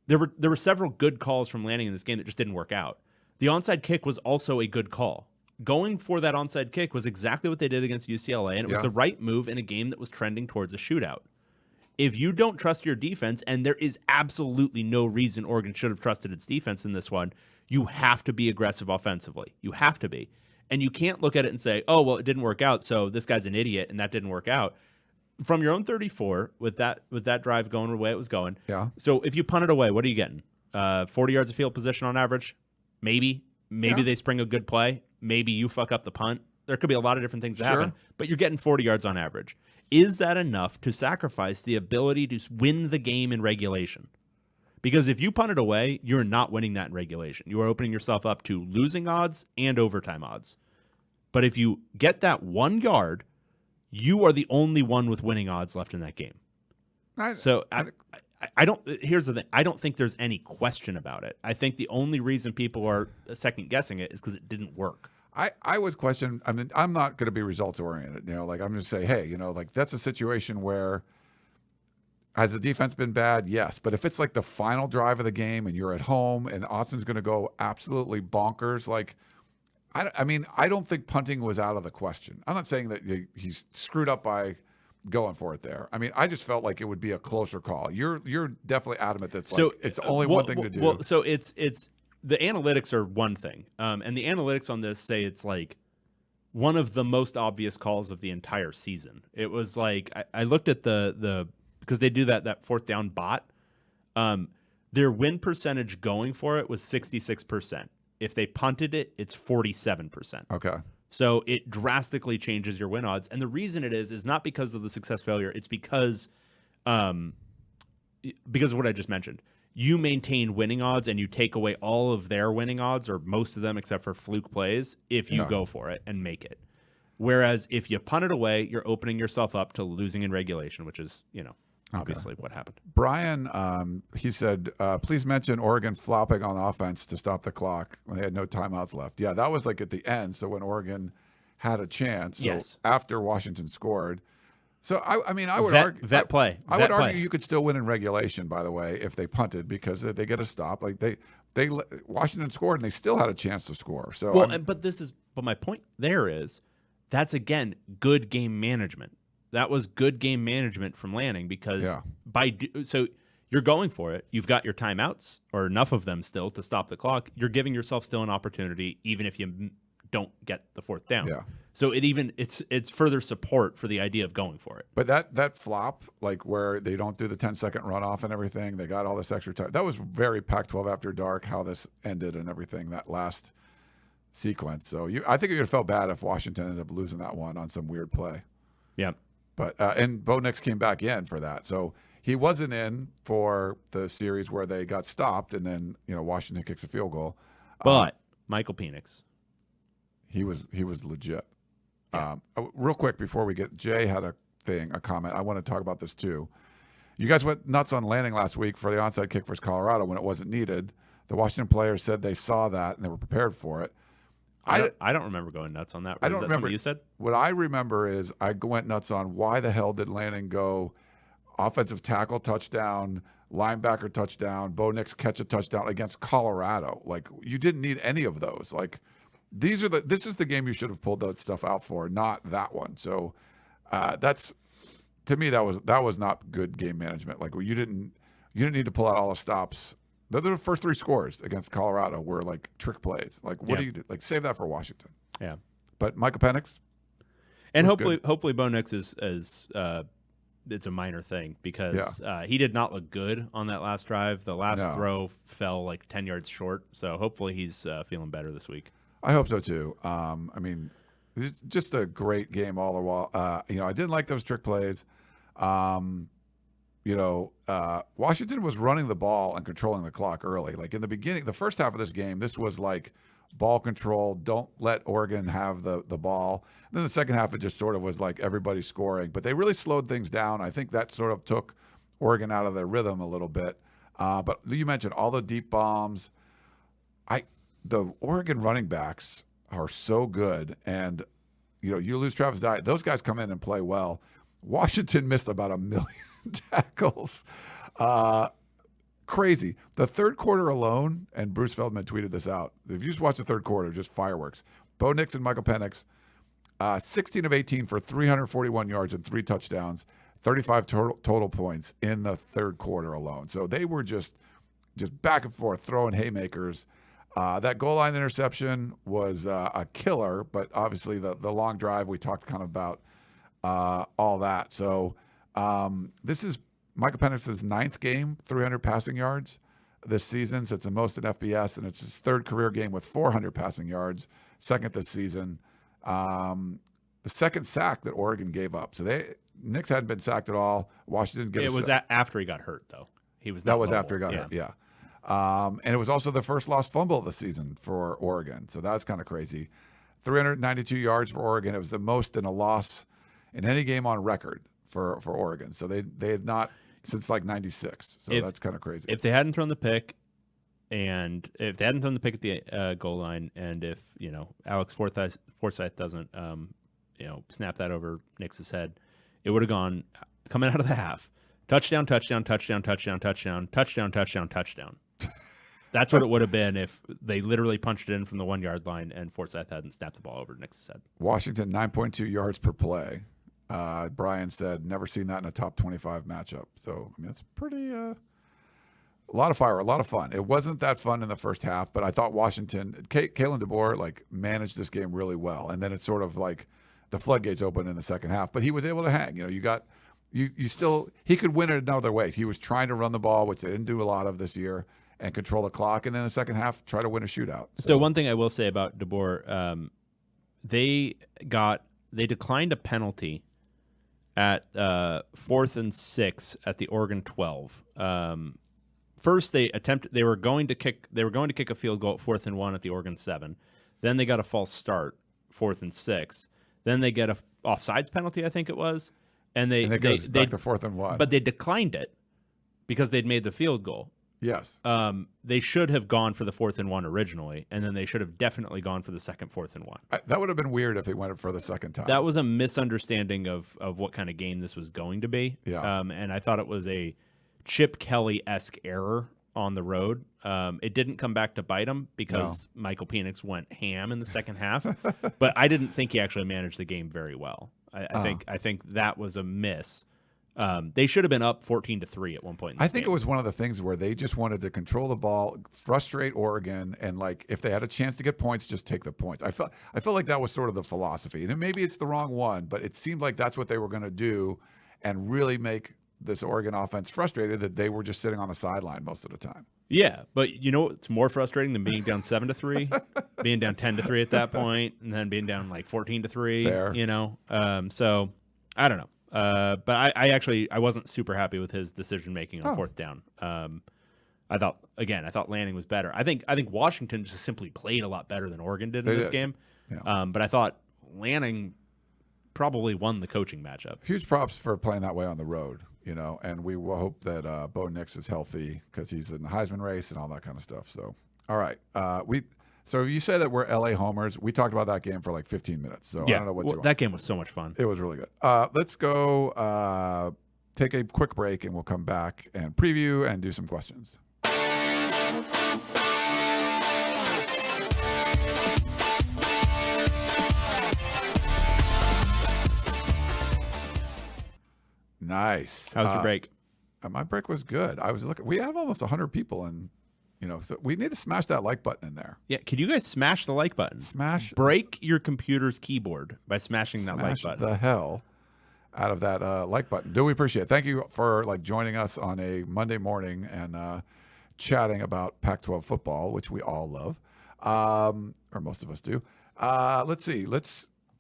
there were several good calls from Lanning in this game that just didn't work out. The onside kick was also a good call. Going for that onside kick was exactly what they did against UCLA, and it was the right move in a game that was trending towards a shootout. If you don't trust your defense, and there is absolutely no reason Oregon should have trusted its defense in this one, you have to be aggressive offensively. You have to be. And you can't look at it and say, oh, well, it didn't work out, so this guy's an idiot, and that didn't work out. From your own 34, with that drive going the way it was going. Yeah. So if you punt it away, what are you getting? 40 yards of field position on average? Maybe. Maybe they spring a good play. Maybe you fuck up the punt. There could be a lot of different things that happen, but you're getting 40 yards on average. Is that enough to sacrifice the ability to win the game in regulation? Because if you punt it away, you're not winning that in regulation. You are opening yourself up to losing odds and overtime odds. But if you get that 1 yard, you are the only one with winning odds left in that game. I don't. Here's the thing. I don't think there's any question about it. I think the only reason people are second guessing it is because it didn't work. I would question. I mean, I'm not going to be results oriented. You know, like I'm going to say, hey, you know, like that's a situation where has the defense been bad? Yes, but if it's like the final drive of the game and you're at home and Austin's going to go absolutely bonkers, like I mean, I don't think punting was out of the question. I'm not saying that he's screwed up by going for it there. I mean, I just felt like it would be a closer call. You're definitely adamant that's like it's only one thing to do. Well, so it's the analytics are one thing, and the analytics on this say it's like one of the most obvious calls of the entire season. It was like I looked at the because they do that fourth down bot. Their win percentage going for it was 66%. If they punted it, it's 47%. Okay. So it drastically changes your win odds. And the reason it is not because of the success failure. It's because of what I just mentioned. You maintain winning odds and you take away all of their winning odds, or most of them except for fluke plays, if you go for it and make it. Whereas if you punt it away, you're opening yourself up to losing in regulation, which is, obviously what happened. Brian, he said, please mention Oregon flopping on offense to stop the clock when they had no timeouts left. Yeah, that was like at the end. So when Oregon had a chance, after Washington scored. So, I mean, I would argue I would argue you could still win in regulation, by the way, if they punted, because they get a stop. Like they Washington scored and they still had a chance to score. So but my point there is that's again good game management. That was good game management from Lanning because so you're going for it. You've got your timeouts or enough of them still to stop the clock. You're giving yourself still an opportunity, even if you don't get the fourth down. Yeah. So it's further support for the idea of going for it. But that flop, like where they don't do the 10-second runoff and everything, they got all this extra time. That was very Pac-12 After Dark, how this ended and everything, that last sequence. So I think you would have felt bad if Washington ended up losing that one on some weird play. Yeah. But and Bo Nix came back in for that. So he wasn't in for the series where they got stopped and then, Washington kicks a field goal. But Michael Penix. He was legit. Yeah. Real quick before we get, Jay had a comment. I want to talk about this too. You guys went nuts on Lanning last week for the onside kick versus Colorado when it wasn't needed. The Washington players said they saw that and they were prepared for it. I don't remember going nuts on that. I don't remember. You said? What I remember is I went nuts on why the hell did Lanning go offensive tackle touchdown, linebacker touchdown, Bo Nix catch a touchdown against Colorado. Like, you didn't need any of those. Like, this is the game you should have pulled that stuff out for, not that one. So that's, to me, that was not good game management. Like, you didn't need to pull out all the stops. The first three scores against Colorado were like trick plays. Like, what do you do? Like, save that for Washington. Yeah. But Michael Penix, and hopefully Bo Nix is it's a minor thing because he did not look good on that last drive. The last throw fell like 10 yards short. So hopefully he's feeling better this week. I hope so too. I mean, it's just a great game all the while. I didn't like those trick plays. Washington was running the ball and controlling the clock early. Like in the beginning, the first half of this game, this was like ball control. Don't let Oregon have the ball. And then the second half, it just sort of was like everybody scoring. But they really slowed things down. I think that sort of took Oregon out of their rhythm a little bit. But you mentioned all the deep bombs. The Oregon running backs are so good, and you lose Travis Dye. Those guys come in and play well. Washington missed about 1 million tackles. Crazy. The third quarter alone, and Bruce Feldman tweeted this out. If you just watch the third quarter, just fireworks. Bo Nix and Michael Penix, 16 of 18 for 341 yards and 3 touchdowns, 35 total points in the third quarter alone. So they were just back and forth throwing haymakers. That goal line interception was a killer, but obviously the long drive, we talked kind of about all that. So this is Michael Penix's 9th game, 300 passing yards this season. So it's the most in FBS, and it's his 3rd career game with 400 passing yards, 2nd this season. The 2nd sack that Oregon gave up. So Nix hadn't been sacked at all. Washington didn't get It was after he got hurt, though. That was after he got hurt, yeah. And it was also the first lost fumble of the season for Oregon. So that's kind of crazy. 392 yards for Oregon. It was the most in a loss in any game on record for Oregon. So they had not since like 96. So that's kind of crazy. If they hadn't thrown the pick, at the goal line, and if Alex Forsythe doesn't snap that over Nix's head, it would have gone coming out of the half. Touchdown, touchdown, touchdown, touchdown, touchdown, touchdown, touchdown, touchdown. That's what it would have been if they literally punched it in from the 1 yard line and Forsythe hadn't snapped the ball over Nix's head. Washington, 9.2 yards per play. Brian said, never seen that in a top 25 matchup. So, I mean, it's pretty, a lot of fire, a lot of fun. It wasn't that fun in the first half, but I thought Washington, Kalen DeBoer, managed this game really well. And then it's sort of like the floodgates opened in the second half, but he was able to hang. He could win it another way. He was trying to run the ball, which they didn't do a lot of this year, and control the clock. And then the second half, try to win a shootout. So one thing I will say about DeBoer, they declined a penalty at 4th and 6 at the Oregon 12. First, they were going to kick a field goal at 4th and 1 at the Oregon 7. Then they got a false start, 4th and 6. Then they get a offsides penalty, I think it was. And they back to 4th and 1. But they declined it because they'd made the field goal. Yes. They should have gone for the 4th and 1 originally, and then they should have definitely gone for the second 4th and 1. That would have been weird if they went for the second time. That was a misunderstanding of what kind of game this was going to be. Yeah. And I thought it was a Chip Kelly-esque error on the road. It didn't come back to bite him because Michael Penix went ham in the second half, but I didn't think he actually managed the game very well. I think that was a miss. They should have been up 14-3 at one point in this game. It was one of the things where they just wanted to control the ball, frustrate Oregon, and if they had a chance to get points, just take the points. I felt like that was sort of the philosophy, and maybe it's the wrong one, but it seemed like that's what they were going to do, and really make this Oregon offense frustrated that they were just sitting on the sideline most of the time. Yeah, but it's more frustrating than being down 7-3, being down 10-3 at that point, and then being down 14-3. Fair. So I don't know. But I wasn't super happy with his decision making on 4th down. I thought Lanning was better. I think Washington just simply played a lot better than Oregon did in this game. Yeah. But I thought Lanning probably won the coaching matchup. Huge props for playing that way on the road, and we will hope that Bo Nix is healthy because he's in the Heisman race and all that kind of stuff. So, all right. So you say that we're LA homers. We talked about that game for 15 minutes. So I don't know what you want. That game was so much fun. It was really good. Let's go take a quick break, and we'll come back and preview and do some questions. Nice. How's your break? My break was good. I was looking. We have almost 100 people in. So we need to smash that like button in there. Yeah, could you guys smash the like button? Break your computer's keyboard by smashing that like button. The hell out of that like button. Do we appreciate it? Thank you for joining us on a Monday morning and chatting about Pac-12 football, which we all love, or most of us do. Let's see.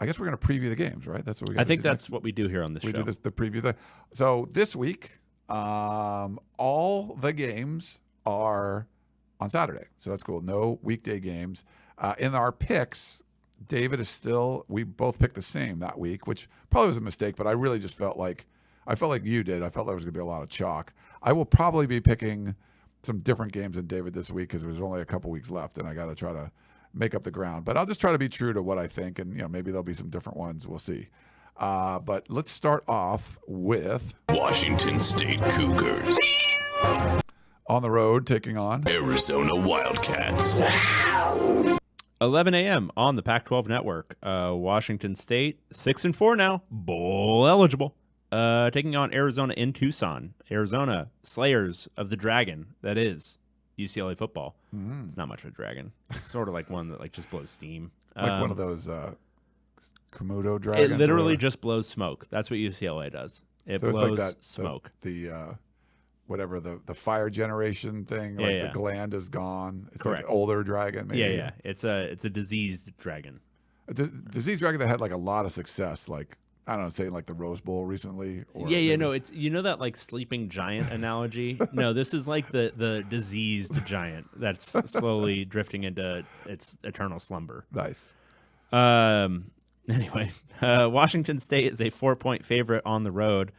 I guess we're going to preview the games, right? That's what we. I think that's what we do here on this show. We do the preview thing. So this week, all the games are on Saturday. So that's cool. No weekday games. In our picks, David is still, we both picked the same that week, which probably was a mistake, but I really just felt like I felt like you did. I felt there was going to be a lot of chalk. I will probably be picking some different games than David this week because there's only a couple weeks left, and I got to try to make up the ground. But I'll just try to be true to what I think, and maybe there'll be some different ones. We'll see. But let's start off with Washington State Cougars. on the road taking on Arizona Wildcats. 11 a.m. on the Pac-12 network. Washington State, 6-4 now, bowl eligible. Taking on Arizona in Tucson. Arizona, slayers of the dragon that is UCLA football. It's not much of a dragon. It's sort of like one that just blows steam. like one of those Komodo dragons. It literally just blows smoke. That's what UCLA does. It So it's blows like that, smoke. The whatever the fire generation thing, the gland is gone. It's Correct. like an older dragon. Maybe. Yeah. It's a diseased dragon. A disease dragon that had like a lot of success, like I don't know, say like the Rose Bowl recently. Or No, it's that sleeping giant analogy. No, this is like the diseased giant that's slowly drifting into its eternal slumber. Nice. Anyway, Washington State is a 4-point favorite on the road.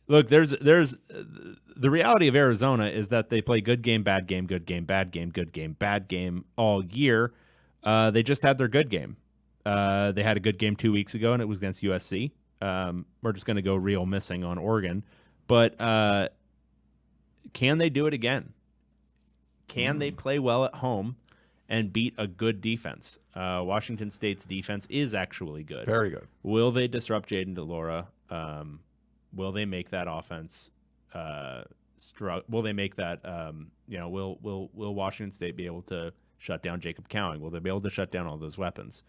Look, there's the reality of Arizona is that they play good game, bad game, good game, bad game, good game, bad game all year. They just had their good game. They had a good game 2 weeks ago, and it was against USC. We're just going to go real missing on Oregon. But can they do it again? Can they play well at home and beat a good defense? Washington State's defense is actually good. Very good. Will they disrupt Jaden DeLora? Will they make that offense will they make that will Washington State be able to shut down Jacob Cowing? Will they be able to shut down all those weapons?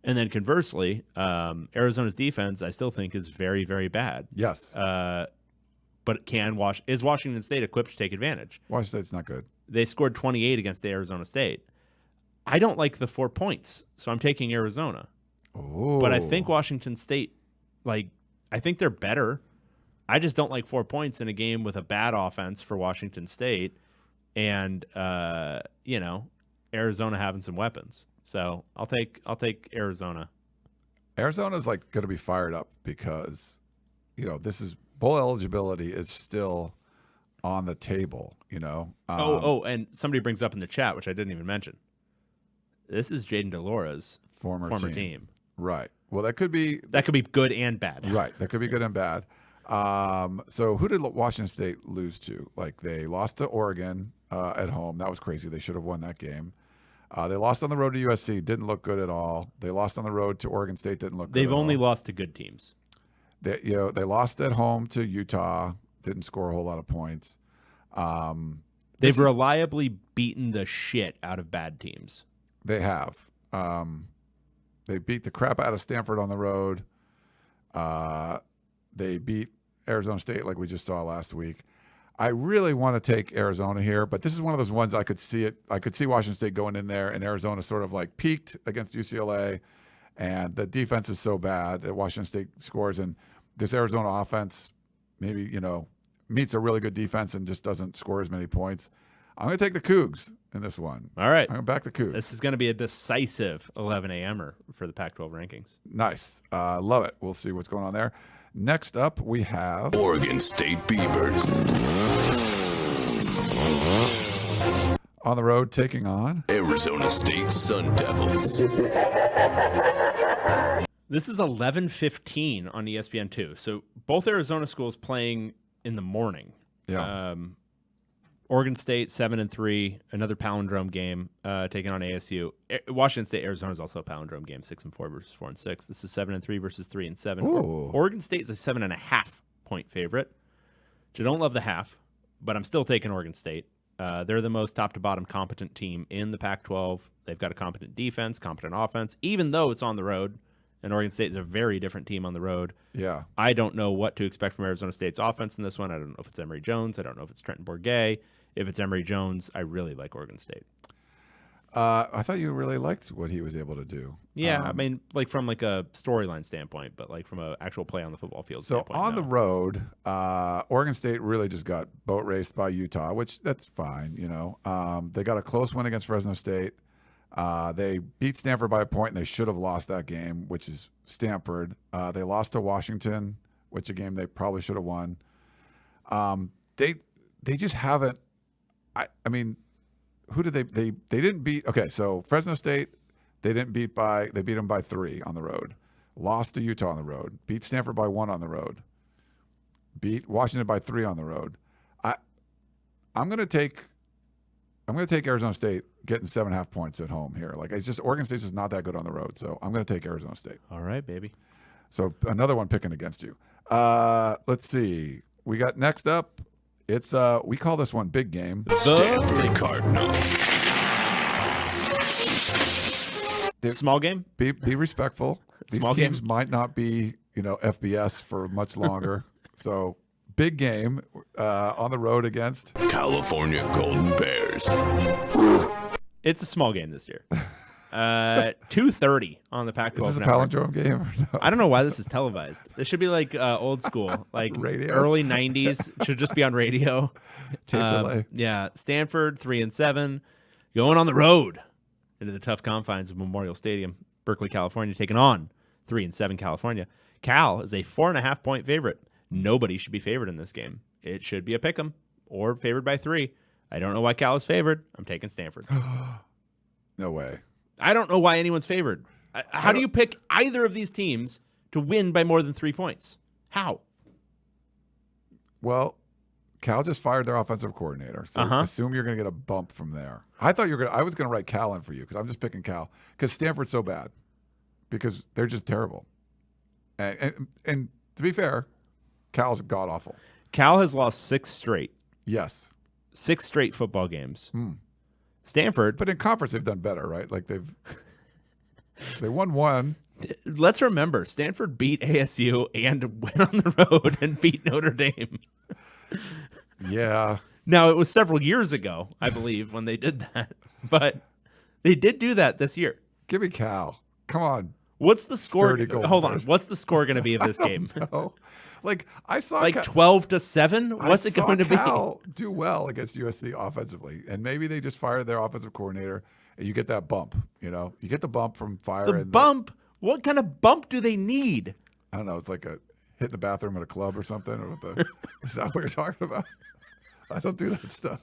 And then conversely, Arizona's defense I still think is very, very bad. Yes. But is Washington State equipped to take advantage? Washington State's not good. They scored 28 against Arizona State. I don't like the 4 points, so I'm taking Arizona. Oh. But I think Washington State, I think they're better. I just don't like 4 points in a game with a bad offense for Washington State and, Arizona having some weapons. So I'll take Arizona. Arizona's going to be fired up because, this is bowl eligibility is still on the table, and somebody brings up in the chat, which I didn't even mention. This is Jaden DeLora's former team. Right. Well, that could be good and bad. Right. That could be good and bad. So who did Washington State lose to? They lost to Oregon at home. That was crazy. They should have won that game. They lost on the road to USC. Didn't look good at all. They lost on the road to Oregon State. Didn't look good They've at only all. lost to good teams. They lost at home to Utah. Didn't score a whole lot of points. They've reliably beaten the shit out of bad teams. They have. They beat the crap out of Stanford on the road. They beat Arizona State like we just saw last week. I really want to take Arizona here, but this is one of those ones I could see it. I could see Washington State going in there, and Arizona sort of peaked against UCLA, and the defense is so bad that Washington State scores, and this Arizona offense maybe meets a really good defense and just doesn't score as many points. I'm going to take the Cougs in this one. All right. I'm going to back the Cougs. This is going to be a decisive 11 a.m.er for the Pac-12 rankings. Nice. Love it. We'll see what's going on there. Next up, we have Oregon State Beavers. on the road taking on Arizona State Sun Devils. This is 11:15 on ESPN2. So both Arizona schools playing in the morning. Yeah. Oregon State 7-3, another palindrome game taking on ASU. Washington State, Arizona is also a palindrome game, 6-4 versus 4-6. This is 7-3 versus 3-7. Oregon State is a 7.5 point favorite. Which I don't love the half, but I'm still taking Oregon State. They're the most top to bottom competent team in the Pac-12. They've got a competent defense, competent offense, even though it's on the road. And Oregon State is a very different team on the road. Yeah. I don't know what to expect from Arizona State's offense in this one. I don't know if it's Emory Jones. I don't know if it's Trenton Bourguet. If it's Emory Jones, I really like Oregon State. I thought you really liked what he was able to do. Yeah, I mean, from a storyline standpoint, but from an actual play on the football field standpoint. So on the road, Oregon State really just got boat raced by Utah, which that's fine. They got a close win against Fresno State. They beat Stanford by a point, and they should have lost that game, which is Stanford. They lost to Washington, which a game they probably should have won. They just haven't. I mean, who did they didn't beat? Okay, so Fresno State, they beat them by 3 on the road. Lost to Utah on the road. Beat Stanford by 1 on the road. Beat Washington by 3 on the road. I'm gonna take Arizona State getting 7.5 points at home here. Like, it's just Oregon State's just not that good on the road, so I'm gonna take Arizona State. All right, baby. So another one picking against you. Let's see. We got next up. It's we call this one big game. Stanford Cardinal. Small game. Be respectful. These Small teams game. might not be FBS for much longer. So big game on the road against California Golden Bears. It's a small game this year. 2:30 on the Pac-12 Is this a network. palindrome game or no? I don't know why this is televised. This should be like old school, like Radio? early 90s. Should just be on radio. Tape delay. Yeah, Stanford 3-7, going on the road into the tough confines of Memorial Stadium, Berkeley, California, taking on 3-7 California. Cal is a 4.5 point favorite. Nobody should be favored in this game. It should be a pick'em or favored by 3. I don't know why Cal is favored. I'm taking Stanford. No way. I don't know why anyone's favored. How do you pick either of these teams to win by more than 3 points? How? Well, Cal just fired their offensive coordinator, so assume you're going to get a bump from there. I thought I was going to write Cal in for you because I'm just picking Cal because Stanford's so bad because they're just terrible. And to be fair, Cal's god awful. Cal has lost 6 straight. Yes. 6 straight football games. Stanford. But in conference, they've done better, right? Like they won 1. Let's remember, Stanford beat ASU and went on the road and beat Notre Dame. Yeah. Now, it was several years ago, I believe, when they did that. But they did do that this year. Give me Cal. Come on. What's the score? Sturdy Golden Hold on. Bears. What's the score going to be of this game? No. Like I saw Like 12-7? What's it going to be? Cal do well against USC offensively, and maybe they just fired their offensive coordinator, and you get that bump. You get the bump from firing The bump? What kind of bump do they need? I don't know. It's like a hitting the bathroom at a club or something. Or is that what you're talking about? I don't do that stuff.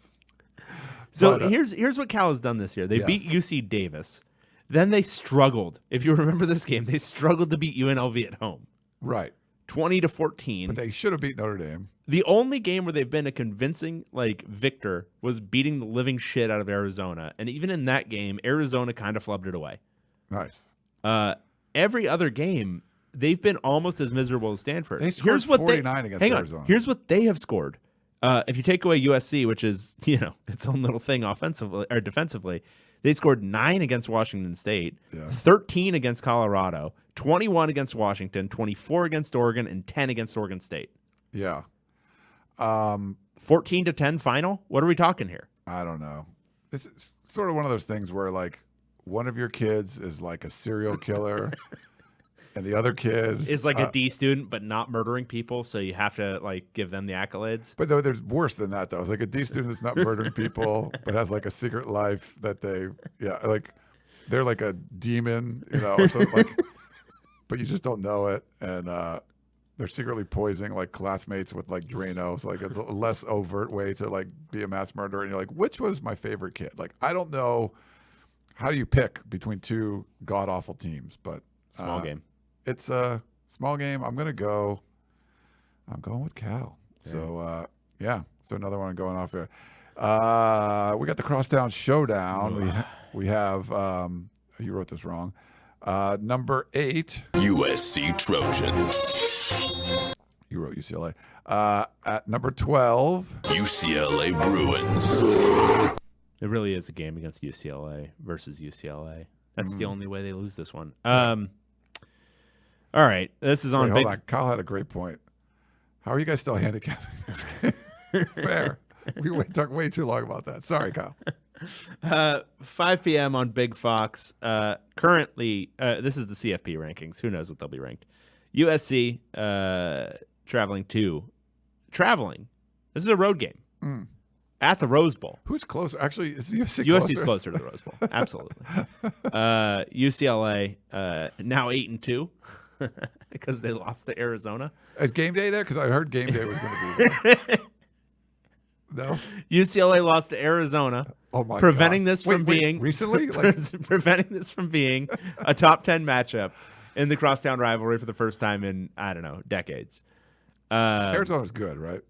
So But, here's what Cal has done this year. They Yes. beat UC Davis. Then they struggled. If you remember this game, they struggled to beat UNLV at home. Right. 20-14. But they should have beat Notre Dame. The only game where they've been a convincing victor was beating the living shit out of Arizona. And even in that game, Arizona kind of flubbed it away. Nice. Every other game, they've been almost as miserable as Stanford. They scored 49 against Arizona. Here's what they have scored. If you take away USC, which is its own little thing offensively or defensively, they scored 9 against Washington State, 13 against Colorado, 21 against Washington, 24 against Oregon, and 10 against Oregon State. Yeah. 14-10 final? What are we talking here? I don't know. This is sort of one of those things where like one of your kids is like a serial killer and the other kid Is like a D student, but not murdering people, so you have to give them the accolades. But there's worse than that though. It's like a D student that's not murdering people but has like a secret life that they're like a demon, or something like but you just don't know it, and they're secretly poisoning like classmates with like Drano. So like it's a less overt way to like be a mass murderer. And you're like, which was my favorite kid? Like, I don't know. How do you pick between 2 god awful teams? But Small game. It's a small game. I'm going with Cal. Yeah. So so another one going off here. We got the Crosstown Showdown. We have you wrote this wrong. Number 8. USC Trojans. You wrote UCLA. At number 12. UCLA Bruins. It really is a game against UCLA versus UCLA. That's the only way they lose this one. All right. This is on Wait, hold on. Kyle had a great point. How are you guys still handicapping this game? Fair. We talked way too long about that. Sorry, Kyle. 5 p.m. on Big Fox. Currently, this is the CFP rankings. Who knows what they'll be ranked. USC traveling. This is a road game at the Rose Bowl. Who's closer? Actually, is USC USC's closer to the Rose Bowl. Absolutely. UCLA now 8-2. because they lost to Arizona. Is game day there? Because I heard game day was going to be there. No? UCLA lost to Arizona. Oh, my preventing God. this from being recently? Like, preventing this from being a top 10 matchup in the crosstown rivalry for the first time in, I don't know, decades. Arizona's good, right?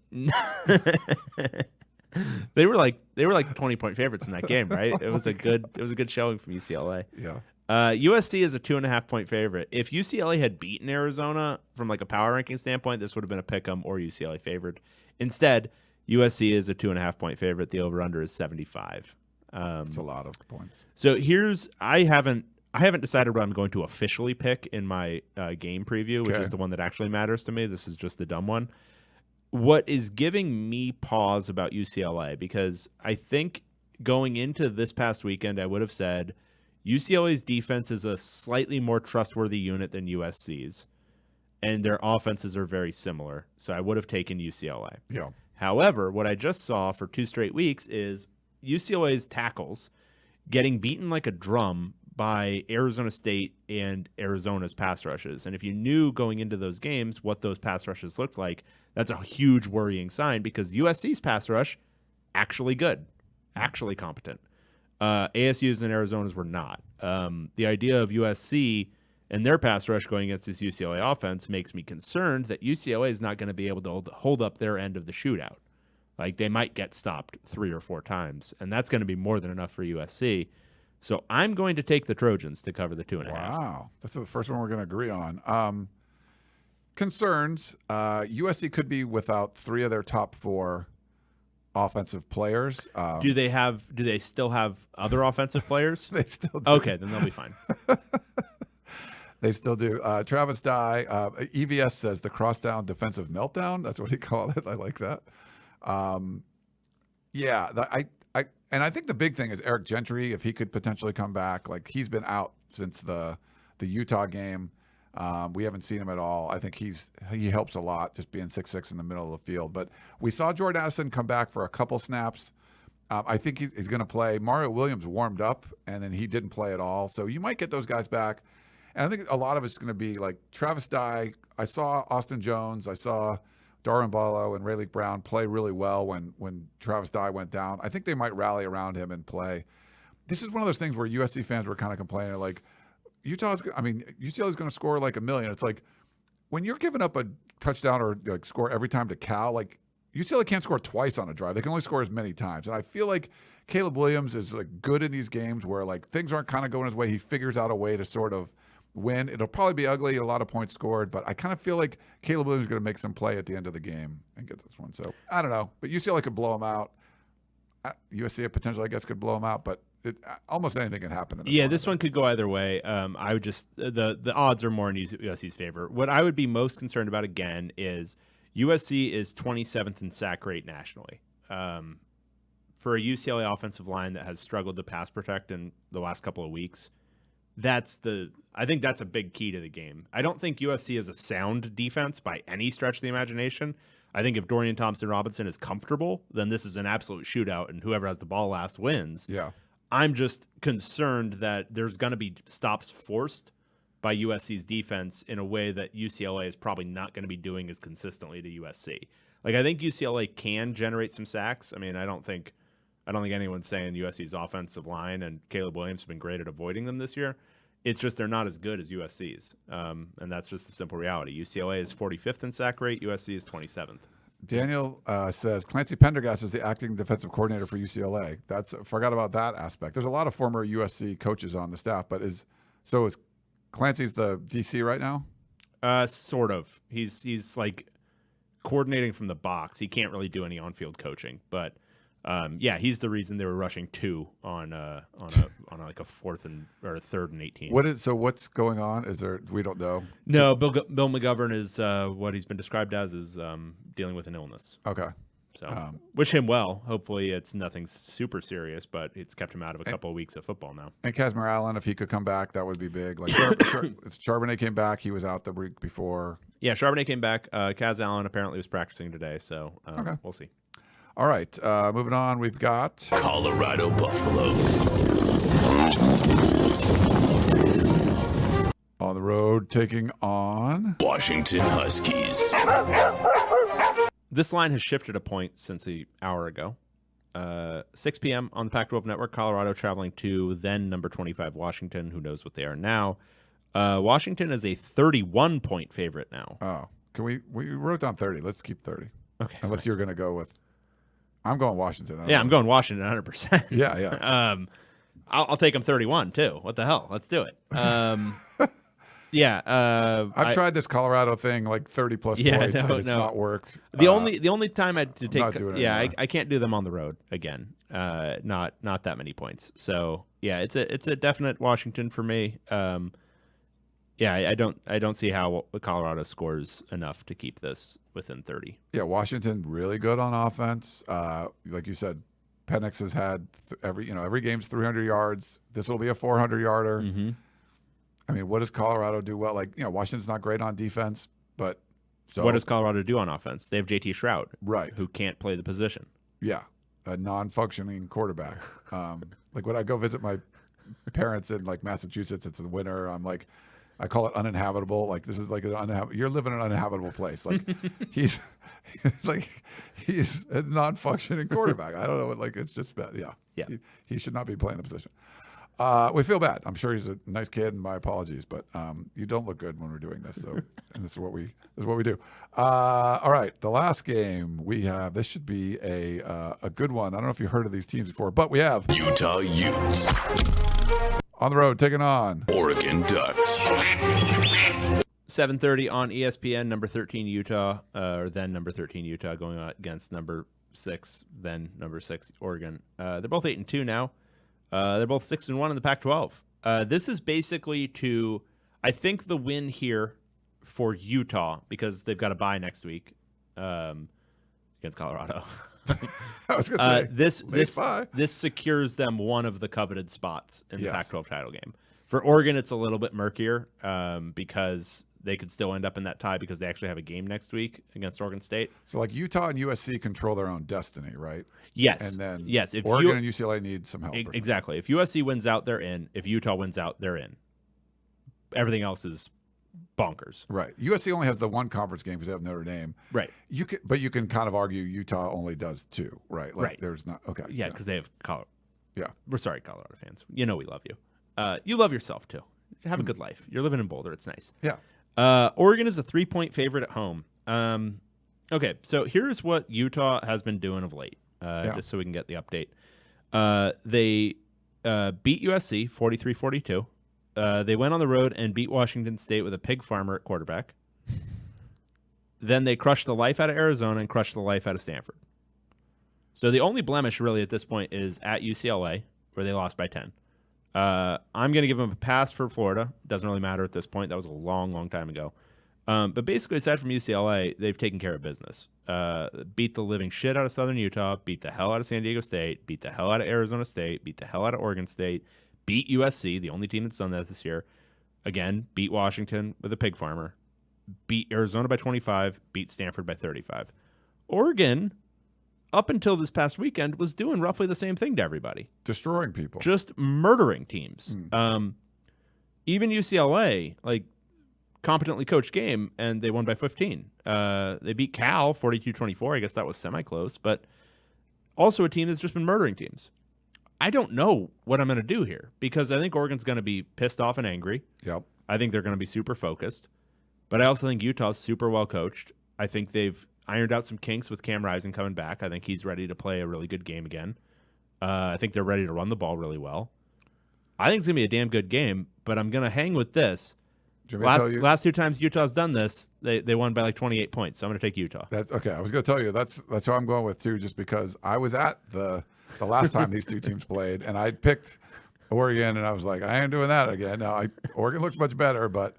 They were like 20-point favorites in that game, right? It was a good showing from UCLA. Yeah. USC is a 2.5-point favorite. If UCLA had beaten Arizona from like a power ranking standpoint, this would have been a pick'em or UCLA favored. Instead, USC is a 2.5-point favorite. The over/under is 75. That's a lot of points. So I haven't decided what I'm going to officially pick in my game preview, which is the one that actually matters to me. This is just the dumb one. What is giving me pause about UCLA, because I think going into this past weekend, I would have said UCLA's defense is a slightly more trustworthy unit than USC's, and their offenses are very similar. So I would have taken UCLA. Yeah. However, what I just saw for 2 straight weeks is UCLA's tackles getting beaten like a drum by Arizona State and Arizona's pass rushes. And if you knew going into those games what those pass rushes looked like, that's a huge worrying sign, because USC's pass rush, actually good, actually competent. ASU's and Arizona's were not. The idea of USC and their pass rush going against this UCLA offense makes me concerned that UCLA is not going to be able to hold up their end of the shootout. Like, they might get stopped 3 or 4 times, and that's going to be more than enough for USC. So I'm going to take the Trojans to cover the 2.5. Wow. That's the first one we're going to agree on. Concerns. USC could be without 3 of their top 4 offensive players. Do they still have other offensive players? They still do. Okay, then they'll be fine. They still do. Travis Dye, EVS says the cross-down defensive meltdown. That's what he called it. I like that. I think the big thing is Eric Gentry, if he could potentially come back. Like, he's been out since the Utah game. We haven't seen him at all. I think he helps a lot just being 6'6" in the middle of the field. But we saw Jordan Addison come back for a couple snaps. I think he's going to play. Mario Williams warmed up, and then he didn't play at all. So you might get those guys back. And I think a lot of it's going to be like Travis Dye. I saw Austin Jones. I saw Darwin Barlow and Rayleigh Brown play really well when Travis Dye went down. I think they might rally around him and play. This is one of those things where USC fans were kind of complaining, like, UCLA's going to score like 1 million. It's like, when you're giving up a touchdown or like score every time to Cal, like, UCLA can't score twice on a drive. They can only score as many times. And I feel like Caleb Williams is like good in these games where like things aren't kind of going his way. He figures out a way to sort of win. It'll probably be ugly, a lot of points scored, but I kind of feel like Caleb Williams is going to make some play at the end of the game and get this one. So I don't know, but UCLA could blow him out. USC potentially, I guess, could blow him out, but almost anything can happen. This one could go either way. I would just the odds are more in USC's favor. What I would be most concerned about again is USC is 27th in sack rate nationally. For a UCLA offensive line that has struggled to pass protect in the last couple of weeks, I think that's a big key to the game. I don't think USC is a sound defense by any stretch of the imagination. I think if Dorian Thompson-Robinson is comfortable, then this is an absolute shootout, and whoever has the ball last wins. Yeah. I'm just concerned that there's going to be stops forced by USC's defense in a way that UCLA is probably not going to be doing as consistently to USC. Like, I think UCLA can generate some sacks. I mean, I don't think anyone's saying USC's offensive line and Caleb Williams have been great at avoiding them this year. It's just they're not as good as USC's, and that's just the simple reality. UCLA is 45th in sack rate. USC is 27th. Daniel says Clancy Pendergast is the acting defensive coordinator for UCLA. Forgot about that aspect. There's a lot of former USC coaches on the staff, but is Clancy's the DC right now? Sort of. He's like coordinating from the box. He can't really do any on-field coaching, but he's the reason they were rushing 2 on like a 4th or a 3rd and 18. What's going on? We don't know. No, Bill McGovern is what he's been described as is dealing with an illness. Okay. So wish him well. Hopefully it's nothing super serious, but it's kept him out of a couple of weeks of football now. And Kazmir Allen, if he could come back, that would be big. Like Charbonnet came back. He was out the week before. Yeah, Charbonnet came back. Kaz Allen apparently was practicing today, so we'll see. All right, moving on. We've got Colorado Buffaloes. Oh, On the road, taking on Washington Huskies. This line has shifted a point since an hour ago. 6 p.m. on the Pac-12 Network, Colorado traveling to then number 25 Washington. Who knows what they are now? Washington is a 31-point favorite now. Oh, can we wrote down 30. Let's keep 30. Okay. Unless you're going to go with I'm going Washington. I'm going Washington 100%. Yeah. I'll take them 31 too. What the hell? Let's do it. I've tried this Colorado thing like 30 plus points and it's not worked. The only time I had to take not doing it anymore. I can't do them on the road again. Not that many points. So yeah, it's a definite Washington for me. I don't see how Colorado scores enough to keep this within 30. Yeah, Washington really good on offense. Like you said, Penix has had every game's 300 yards. This will be a 400-yarder. Mm-hmm. I mean, what does Colorado do well? Like, Washington's not great on defense, but what does Colorado do on offense? They have JT Shroud, right, who can't play the position. Yeah, a non-functioning quarterback. Like when I go visit my parents in like Massachusetts, it's the winter. I'm like, I call it uninhabitable. Like this is like you're living in an uninhabitable place. Like he's a non-functioning quarterback. I don't know. Like it's just bad. Yeah. He should not be playing the position. We feel bad. I'm sure he's a nice kid, and my apologies, but you don't look good when we're doing this. So, and this is what we do. All right, the last game we have. This should be a good one. I don't know if you heard of these teams before, but we have Utah Utes. On the road taking on Oregon Ducks. 7:30 on ESPN. Number 13 Utah, or then number 13 Utah, going against number 6, then number 6 Oregon. They're both 8-2 now. They're both 6-1 in the Pac-12. This is basically I think the win here for Utah, because they've got a bye next week against Colorado. I was going to say this secures them one of the coveted spots in the Yes. Pac-12 title game. For Oregon, it's a little bit murkier because they could still end up in that tie because they actually have a game next week against Oregon State. So like Utah and USC control their own destiny, right? Yes. And then if Oregon and UCLA need some help. Exactly. If USC wins out, they're in. If Utah wins out, they're in. Everything else is bonkers. Right. USC only has the one conference game because they have Notre Dame. Right. You can kind of argue Utah only does 2, right? Like right. There's not okay. Yeah, because they have Colorado. Yeah. We're sorry, Colorado fans. We love you. You love yourself too. Have a good life. You're living in Boulder. It's nice. Yeah. Oregon is a 3-point favorite at home. Okay, so here's what Utah has been doing of late, just so we can get the update. They beat USC 43-42. They went on the road and beat Washington State with a pig farmer at quarterback. Then they crushed the life out of Arizona and crushed the life out of Stanford. So the only blemish really at this point is at UCLA, where they lost by 10. I'm going to give them a pass for Florida. Doesn't really matter at this point. That was a long, long time ago. But basically, aside from UCLA, they've taken care of business. Beat the living shit out of Southern Utah, beat the hell out of San Diego State, beat the hell out of Arizona State, beat the hell out of Oregon State, beat USC, the only team that's done that this year. Again, beat Washington with a pig farmer, beat Arizona by 25, beat Stanford by 35. Oregon, up until this past weekend, was doing roughly the same thing to everybody. Destroying people. Just murdering teams. Even UCLA, like, competently coached game, and they won by 15. They beat Cal 42-24. I guess that was semi-close, but also a team that's just been murdering teams. I don't know what I'm going to do here because I think Oregon's going to be pissed off and angry. Yep. I think they're going to be super focused, but I also think Utah's super well coached. I think they've ironed out some kinks with Cam Rising coming back. I think he's ready to play a really good game again. I think they're ready to run the ball really well. I think it's going to be a damn good game, but I'm going to hang with this. Last 2 times Utah's done this, they won by like 28 points. So I'm going to take Utah. That's okay. I was going to tell you that's who I'm going with too, just because I was at the last time these two teams played, and I picked Oregon, and I was like, I ain't doing that again. Now Oregon looks much better, but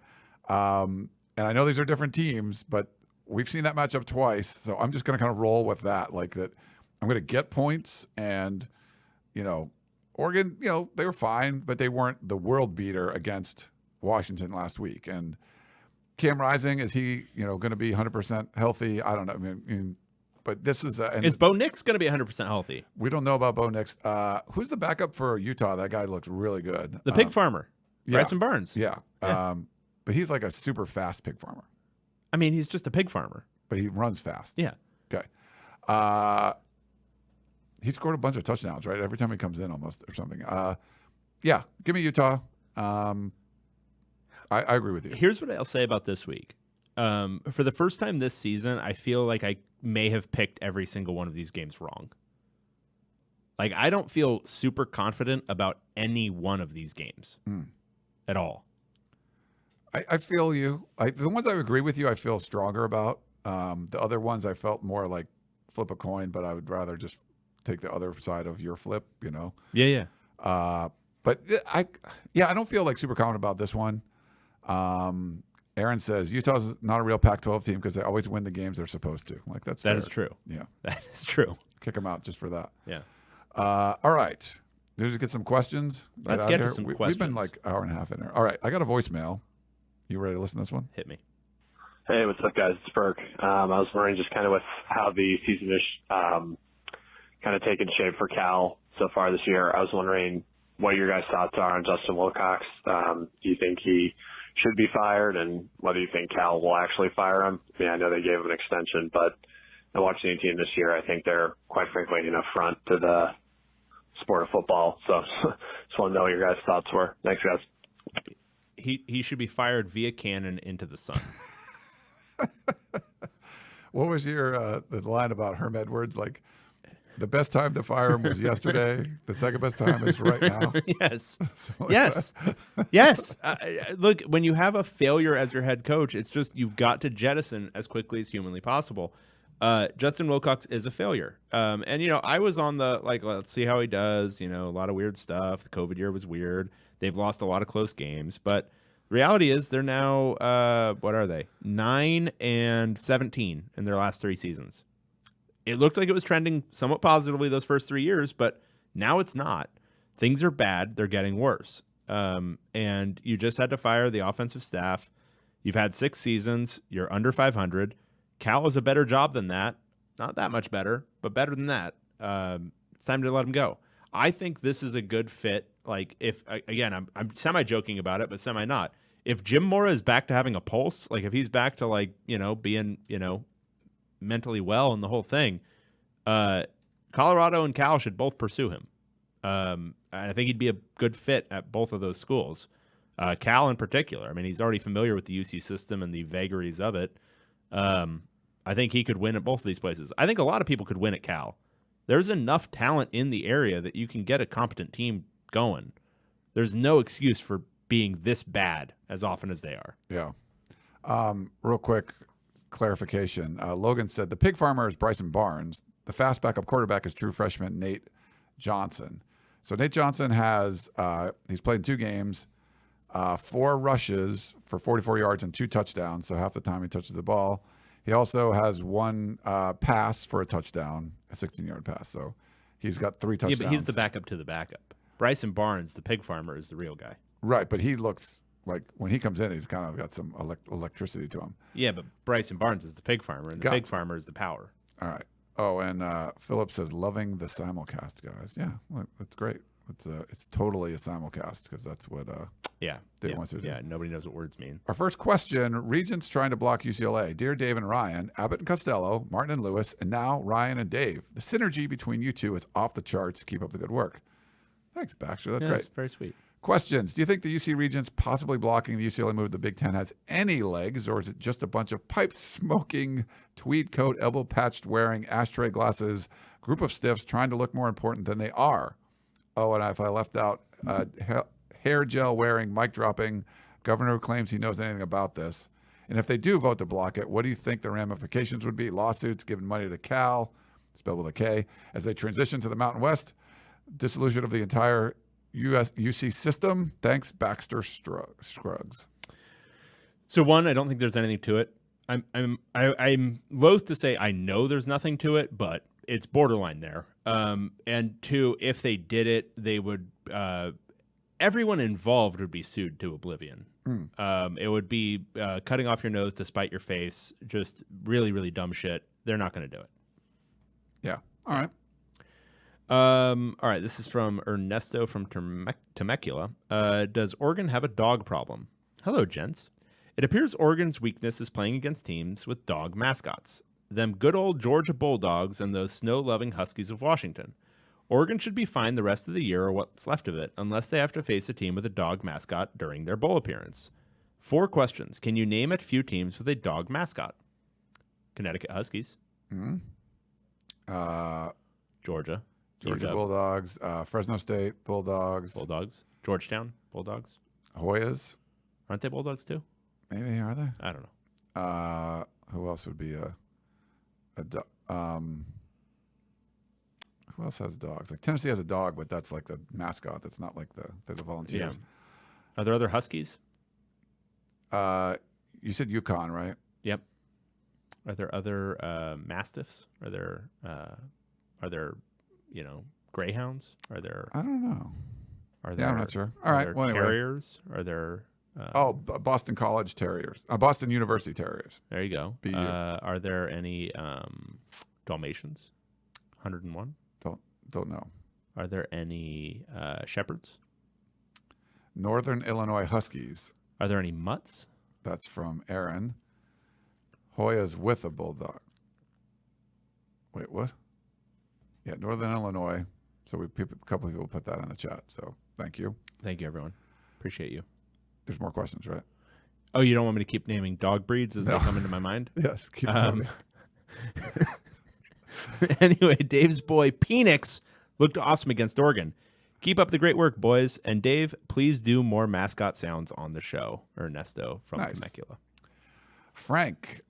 and I know these are different teams, but we've seen that matchup twice, so I'm just going to kind of roll with that, like that. I'm going to get points, and Oregon, they were fine, but they weren't the world beater against Washington last week. And Cam Rising, is he going to be 100% healthy? I don't know. I mean, but this is is Bo Nix going to be 100% healthy? We don't know about Bo Nix. Who's the backup for Utah? That guy looks really good. The pig farmer, Bryson Barnes. Yeah. But he's like a super fast pig farmer. I mean, he's just a pig farmer. But he runs fast. Yeah. Okay. He scored a bunch of touchdowns, right? Every time he comes in almost or something. Yeah, give me Utah. I agree with you. Here's what I'll say about this week. For the first time this season, I feel like I may have picked every single one of these games wrong. Like, I don't feel super confident about any one of these games at all. I feel you. The ones I agree with you, I feel stronger about. The other ones I felt more like flip a coin, but I would rather just take the other side of your flip, you know? Yeah. But I don't feel like super confident about this one. Aaron says Utah's not a real Pac-12 team because they always win the games they're supposed to. Like that is true. Yeah, that is true. Kick them out just for that. Yeah. All right. Did we get some questions? Let's get to some questions. We've been like an hour and a half in there. All right. I got a voicemail. You ready to listen to this one? Hit me. Hey, what's up, guys? It's Burke. I was wondering just kind of with how the season is kind of taking shape for Cal so far this year. I was wondering what your guys' thoughts are on Justin Wilcox. Do you think he should be fired, and whether you think Cal will actually fire him? I mean, I know they gave him an extension, but I watching the team this year, I think they're, quite frankly, an affront to the sport of football. So just want to know what your guys' thoughts were. Thanks, guys. He should be fired via cannon into the sun. What was your the line about Herm Edwards? Like, the best time to fire him was yesterday. The second best time is right now. Yes. Yes. Look, when you have a failure as your head coach, it's just you've got to jettison as quickly as humanly possible. Justin Wilcox is a failure. And, I was on the, let's see how he does. A lot of weird stuff. The COVID year was weird. They've lost a lot of close games. But the reality is they're now, what are they? 9-17 in their last 3 seasons. It looked like it was trending somewhat positively those first 3 years, but now it's not. Things are bad. They're getting worse. And you just had to fire the offensive staff. You've had 6 seasons. You're under 500. Cal is a better job than that. Not that much better, but better than that. It's time to let him go. I think this is a good fit. Like, if, again, I'm semi-joking about it, but semi-not. If Jim Mora is back to having a pulse, like if he's back to, being, mentally well and the whole thing, Colorado and Cal should both pursue him. I think he'd be a good fit at both of those schools. Cal in particular. I mean, he's already familiar with the UC system and the vagaries of it. I think he could win at both of these places. I think a lot of people could win at Cal. There's enough talent in the area that you can get a competent team going. There's no excuse for being this bad as often as they are. Yeah. Real quick clarification. Logan said the pig farmer is Bryson Barnes. The fast backup quarterback is true freshman Nate Johnson. So Nate Johnson has he's played in 2 games, 4 rushes for 44 yards and 2 touchdowns. So half the time he touches the ball. He also has 1 pass for a touchdown, a 16-yard pass. So he's got 3 touchdowns. Yeah, but he's the backup to the backup. Bryson Barnes, the pig farmer, is the real guy. Right, but he looks like when he comes in, he's kind of got some electricity to him. Yeah, but Bryson Barnes is the pig farmer, and the pig farmer is the power. All right. Oh, and Philip says, loving the simulcast, guys. Yeah, well, that's great. It's totally a simulcast because that's what Dave wants to do. Yeah, nobody knows what words mean. Our first question, Regents trying to block UCLA. Dear Dave and Ryan, Abbott and Costello, Martin and Lewis, and now Ryan and Dave. The synergy between you two is off the charts. Keep up the good work. Thanks, Baxter. That's great. That's very sweet. Questions. Do you think the UC Regents possibly blocking the UCLA move to the Big Ten has any legs, or is it just a bunch of pipe-smoking, tweed coat, elbow-patched wearing, ashtray glasses, group of stiffs trying to look more important than they are? Oh, and if I left out hair gel wearing, mic dropping, governor who claims he knows anything about this. And if they do vote to block it, what do you think the ramifications would be? Lawsuits, giving money to Cal, spelled with a K, as they transition to the Mountain West, dissolution of the entire UC system. Thanks, Baxter Scruggs. So 1, I don't think there's anything to it. I'm loath to say I know there's nothing to it, but it's borderline there. And 2, if they did it, they would everyone involved would be sued to oblivion. It would be cutting off your nose to spite your face, just really, really dumb shit. They're not going to do it. Yeah. All right. All right, this is from Ernesto from Temecula. Does Oregon have a dog problem? Hello, gents. It appears Oregon's weakness is playing against teams with dog mascots. Them good old Georgia Bulldogs and those snow-loving Huskies of Washington. Oregon should be fine the rest of the year or what's left of it, unless they have to face a team with a dog mascot during their bowl appearance. 4 questions. Can you name a few teams with a dog mascot? Connecticut Huskies. Georgia. Georgia UW. Bulldogs, Fresno State Bulldogs, Bulldogs. Georgetown Bulldogs. Hoyas. Aren't they Bulldogs too? Maybe are they? I don't know. Who else would be who else has dogs? Like Tennessee has a dog, but that's like the mascot. That's not like the volunteers. Are there other Huskies? You said UConn, right? Yep. Are there other Mastiffs? Are there Greyhounds? Are there? I don't know. Are there? I'm not sure. All right. Well, anyway. Terriers? Are there? Boston College Terriers. Boston University Terriers. There you go. BU. Are there any Dalmatians? 101. Don't know. Are there any Shepherds? Northern Illinois Huskies. Are there any Mutts? That's from Aaron. Hoyas with a bulldog. Wait, what? Yeah, Northern Illinois. So a couple of people put that in the chat. So thank you. Thank you, everyone. Appreciate you. There's more questions, right? Oh, you don't want me to keep naming dog breeds as they come into my mind? Yes. Keep going. Anyway, Dave's boy Penix looked awesome against Oregon. Keep up the great work, boys. And Dave, please do more mascot sounds on the show. Ernesto from Nice. Temecula. Frank,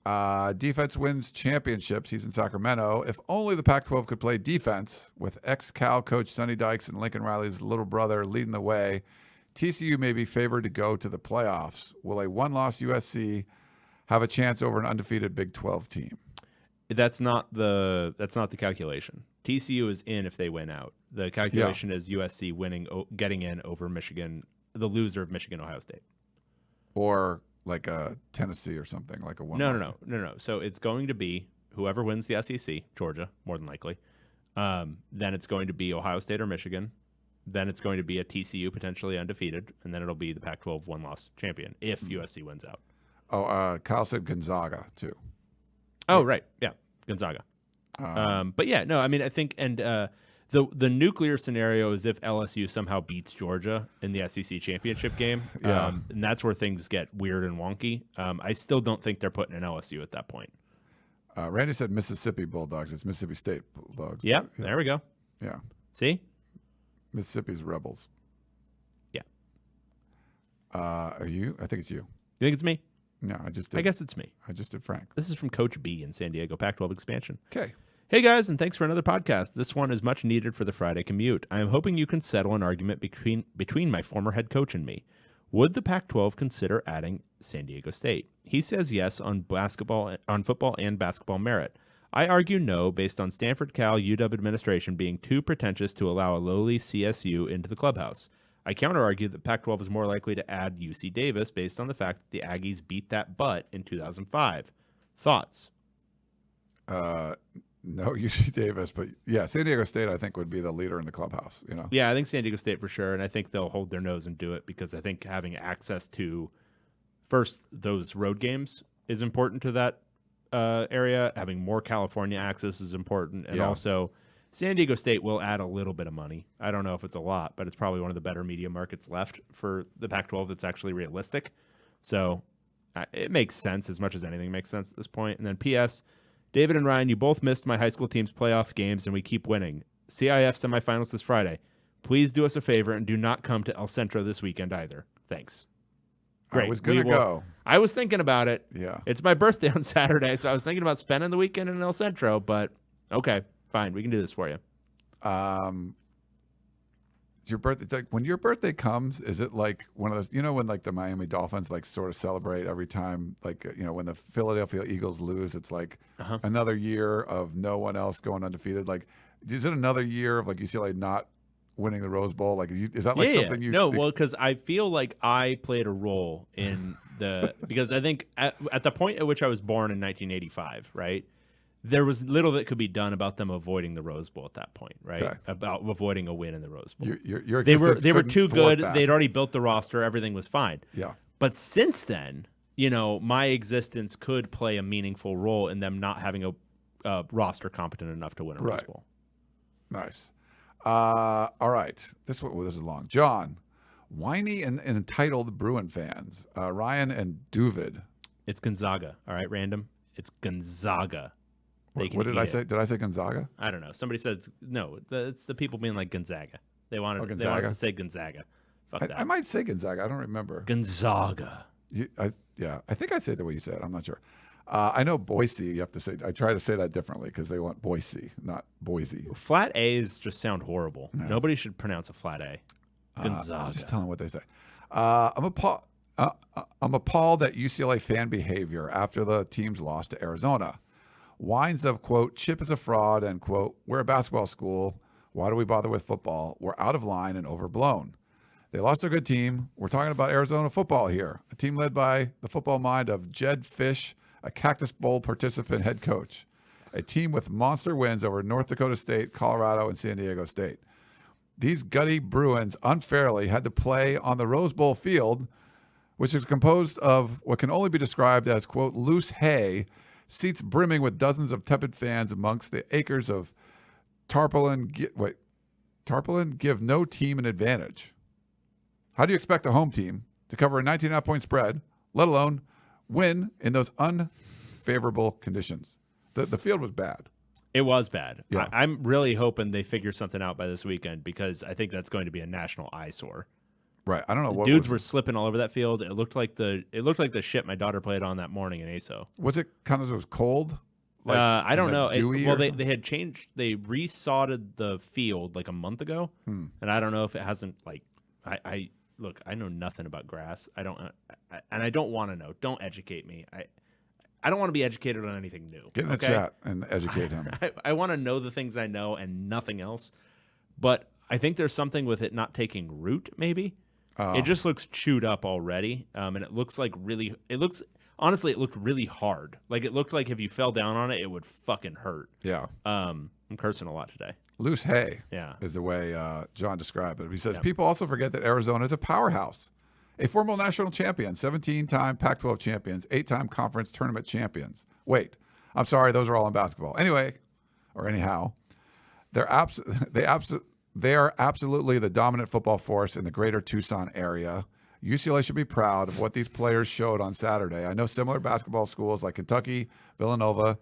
defense wins championships. He's in Sacramento. If only the Pac-12 could play defense with ex-Cal coach Sonny Dykes and Lincoln Riley's little brother leading the way, TCU may be favored to go to the playoffs. Will a one-loss USC have a chance over an undefeated Big 12 team? That's not the calculation. TCU is in if they win out. The calculation is USC winning, getting in over Michigan, the loser of Michigan, Ohio State. Or like a Tennessee or something, like a one. No. So it's going to be whoever wins the SEC, Georgia, more than likely. Then it's going to be Ohio State or Michigan. Then it's going to be a TCU potentially undefeated, and then it'll be the Pac-12 one-loss champion if USC wins out. Oh, Kyle said Gonzaga too. Oh, right. Yeah, Gonzaga. But yeah, no, I mean, I think, and the nuclear scenario is if LSU somehow beats Georgia in the SEC championship game. Yeah. And that's where things get weird and wonky. I still don't think they're putting in LSU at that point. Randy said Mississippi Bulldogs. It's Mississippi State Bulldogs. Yeah, there we go. Yeah. See? Mississippi's Rebels. Yeah. Are you? I think it's you. You think it's me? No, I just did. I guess it's me. I just did Frank. This is from Coach B in San Diego, Pac-12 expansion. Okay. Hey guys, and thanks for another podcast. This one is much needed for the Friday commute. I am hoping you can settle an argument between my former head coach and me. Would the Pac-12 consider adding San Diego State? He says yes on football and basketball merit. I argue no, based on Stanford, Cal, UW administration being too pretentious to allow a lowly CSU into the clubhouse. I counter-argue that Pac-12 is more likely to add UC Davis based on the fact that the Aggies beat that butt in 2005. Thoughts? No, UC Davis, but yeah, San Diego State I think would be the leader in the clubhouse. You know. Yeah, I think San Diego State for sure, and I think they'll hold their nose and do it because I think having access to first those road games is important to that area. Having more California access is important, and also San Diego State will add a little bit of money. I don't know if it's a lot, but it's probably one of the better media markets left for the Pac-12 that's actually realistic. So it makes sense as much as anything makes sense at this point. And then P.S. David and Ryan, you both missed my high school team's playoff games, and we keep winning. CIF semifinals this Friday. Please do us a favor and do not come to El Centro this weekend either. Thanks. Great. I was going to go. I was thinking about it. Yeah. It's my birthday on Saturday, so I was thinking about spending the weekend in El Centro, but okay, fine. We can do this for you. It's your birthday. Like, when your birthday comes, is it like one of those, you know, when like the Miami Dolphins like sort of celebrate every time, like, you know, when the Philadelphia Eagles lose, it's like another year of no one else going undefeated. Like, is it another year of like UCLA not winning the Rose Bowl? Like, is that like something you? No, well, because I feel like I played a role in the because I think at the point at which I was born in 1985, right? There was little that could be done about them avoiding the Rose Bowl at that point, right? Okay. About avoiding a win in the Rose Bowl. Your they were existence too couldn't thwart good. that. They'd already built the roster. Everything was fine. Yeah. But since then, my existence could play a meaningful role in them not having a roster competent enough to win a Rose Bowl. Nice. All right. This is long. John, whiny and entitled Bruin fans. Ryan and Duvid. It's Gonzaga. All right, random. It's Gonzaga. What did I say? Did I say Gonzaga? I don't know. Somebody said no. It's the people being like Gonzaga. They wanted Gonzaga? us to say Gonzaga. Fuck that. I might say Gonzaga. I don't remember. Gonzaga. I think I say it the way you said. I'm not sure. I know Boise. You have to say. I try to say that differently because they want Boise, not Boise. Flat A's just sound horrible. No. Nobody should pronounce a flat A. Gonzaga. I'm just telling what they say. I'm appalled at UCLA fan behavior after the team's loss to Arizona. Whines of, quote, Chip is a fraud, and, quote, we're a basketball school. Why do we bother with football? We're out of line and overblown. They lost a good team. We're talking about Arizona football here, a team led by the football mind of Jed Fish, a Cactus Bowl participant head coach, a team with monster wins over North Dakota State, Colorado, and San Diego State. These gutty Bruins unfairly had to play on the Rose Bowl field, which is composed of what can only be described as, quote, loose hay, seats brimming with dozens of tepid fans amongst the acres of tarpaulin. Tarpaulin give no team an advantage. How do you expect a home team to cover a 19.5-point spread, let alone win in those unfavorable conditions? The field was bad. It was bad. Yeah. I'm really hoping they figure something out by this weekend because I think that's going to be a national eyesore. Right. I don't know what dudes were slipping all over that field. It looked like the shit my daughter played on that morning in ASO. Was it kind of, it was cold? Like, I don't know. They had changed. They resodded the field like a month ago, and I don't know if it hasn't. Like, I look. I know nothing about grass. I don't want to know. Don't educate me. I don't want to be educated on anything new. Get in the chat and educate him. I want to know the things I know and nothing else. But I think there's something with it not taking root. Maybe it just looks chewed up already, and it looks like really. It looks. Honestly, it looked really hard. Like, it looked like if you fell down on it, it would fucking hurt. Yeah. I'm cursing a lot today. Loose hay Yeah. is the way John described it. He says, people also forget that Arizona is a powerhouse. A former national champion, 17-time Pac-12 champions, 8-time conference tournament champions. Wait, I'm sorry, those are all in basketball. Anyway, or anyhow, they are absolutely the dominant football force in the greater Tucson area. UCLA should be proud of what these players showed on Saturday. I know similar basketball schools like Kentucky, Villanova,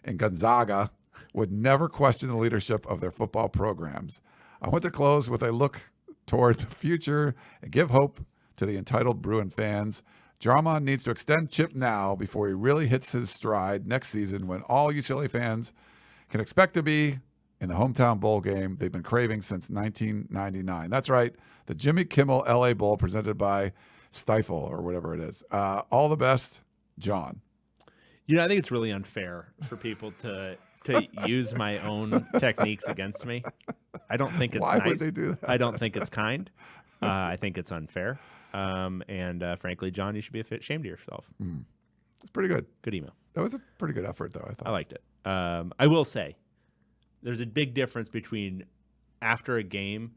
and Gonzaga would never question the leadership of their football programs. I want to close with a look toward the future and give hope to the entitled Bruin fans. Jarma needs to extend Chip now before he really hits his stride next season, when all UCLA fans can expect to be in the hometown bowl game they've been craving since 1999. That's right, the Jimmy Kimmel LA Bowl presented by Stifle or whatever it is. All the best, John. I think it's really unfair for people to use my own techniques against me. I don't think it's Why nice. would they do that? I don't think it's kind. I think it's unfair. And frankly, John, you should be ashamed of yourself. It's pretty good. Good email. That was a pretty good effort, though, I thought. I liked it. I will say, there's a big difference between after a game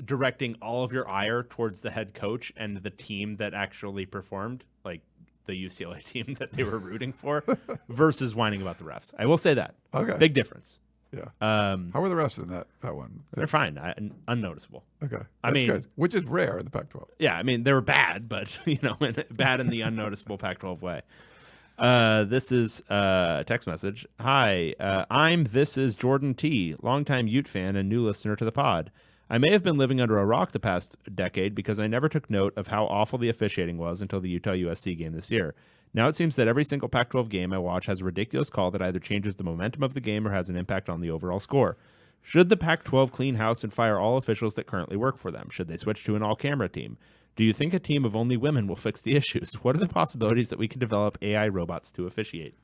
directing all of your ire towards the head coach and the team that actually performed, like the UCLA team that they were rooting for, versus whining about the refs. I will say that. Okay. Big difference. Yeah. How were the refs in that one? They're fine. Unnoticeable. Okay. I mean, good. Which is rare in the Pac-12. Yeah, I mean, they were bad, but, bad in the unnoticeable Pac-12 way. This is a text message. Hi, this is Jordan T., longtime Ute fan and new listener to the pod. I may have been living under a rock the past decade because I never took note of how awful the officiating was until the Utah-USC game this year. Now it seems that every single Pac-12 game I watch has a ridiculous call that either changes the momentum of the game or has an impact on the overall score. Should the Pac-12 clean house and fire all officials that currently work for them? Should they switch to an all-camera team? Do you think a team of only women will fix the issues? What are the possibilities that we can develop AI robots to officiate?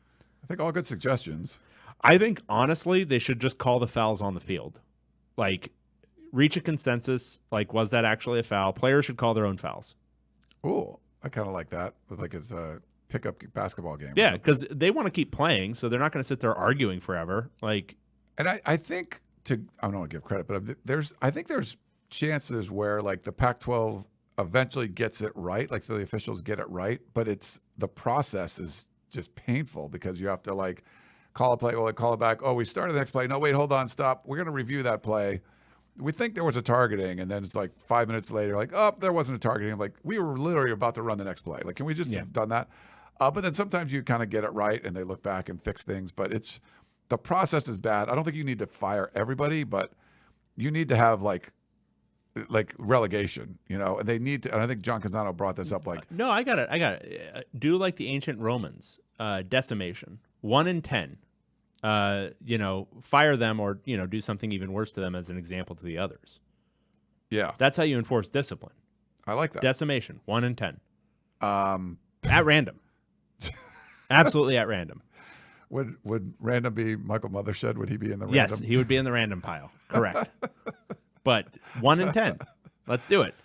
I think all good suggestions. I think, honestly, they should just call the fouls on the field. Like, reach a consensus. Like, was that actually a foul? Players should call their own fouls. Ooh, I kind of like that. Like it's a pickup basketball game. Yeah, because they want to keep playing, so they're not going to sit there arguing forever. Like, and I think I don't want to give credit, but I think there's chances where like the Pac-12 eventually gets it right. Like, so the officials get it right, but the process is just painful because you have to like call a play. Well, they call it back. Oh, we started the next play. No, wait, hold on, stop. We're going to review that play. We think there was a targeting, and then it's like 5 minutes later, like, oh, there wasn't a targeting. I'm like, we were literally about to run the next play. Like, can we just have done that? But then sometimes you kind of get it right, and they look back and fix things. But the process is bad. I don't think you need to fire everybody, but you need to have like relegation, and they need to. And I think John Canzano brought this up. Like, no, I got it. Do like the ancient Romans, decimation, 1 in 10. Fire them or, do something even worse to them as an example to the others. Yeah. That's how you enforce discipline. I like that. Decimation, 1 in 10. At random. Absolutely at random. Would random be Michael Mothershed? Would he be in the random? Yes, he would be in the random pile. Correct. But 1 in 10. Let's do it.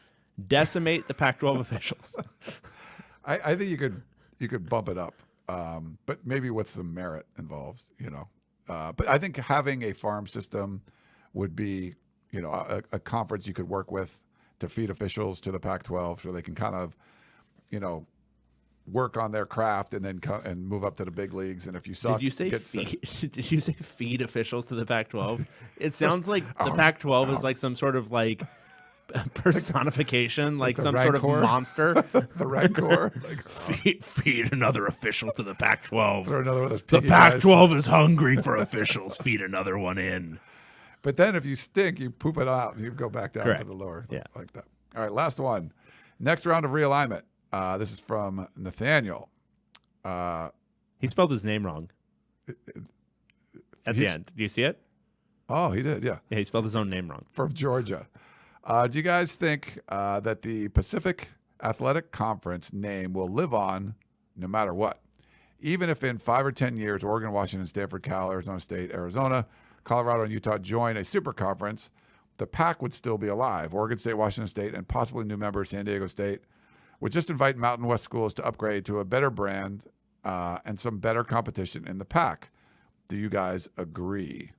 Decimate the Pac-12 officials. I think you could bump it up. But maybe with some merit involved, But I think having a farm system would be, a conference you could work with to feed officials to the Pac-12 so they can kind of, work on their craft and then and move up to the big leagues. And if you suck, did you say feed officials to the Pac-12? It sounds like the Pac-12 is like some sort of like personification, like some sort of monster. The Rancor. Like, feed another official to the Pac-12. Or another one of those The piggy Pac-12 guys. is hungry for officials. Feed another one in. But then if you stink, you poop it out and you go back down Correct. to the lower. Yeah. Like that. All right, last one. Next round of realignment. This is from Nathaniel. He spelled his name wrong at the end. Do you see it? Oh, he did, yeah. Yeah, he spelled his own name wrong. From Georgia. Do you guys think that the Pacific Athletic Conference name will live on no matter what? Even if in 5 or 10 years, Oregon, Washington, Stanford, Cal, Arizona State, Arizona, Colorado, and Utah join a super conference, the Pac would still be alive. Oregon State, Washington State, and possibly new member San Diego State would just invite Mountain West schools to upgrade to a better brand and some better competition in the Pac. Do you guys agree?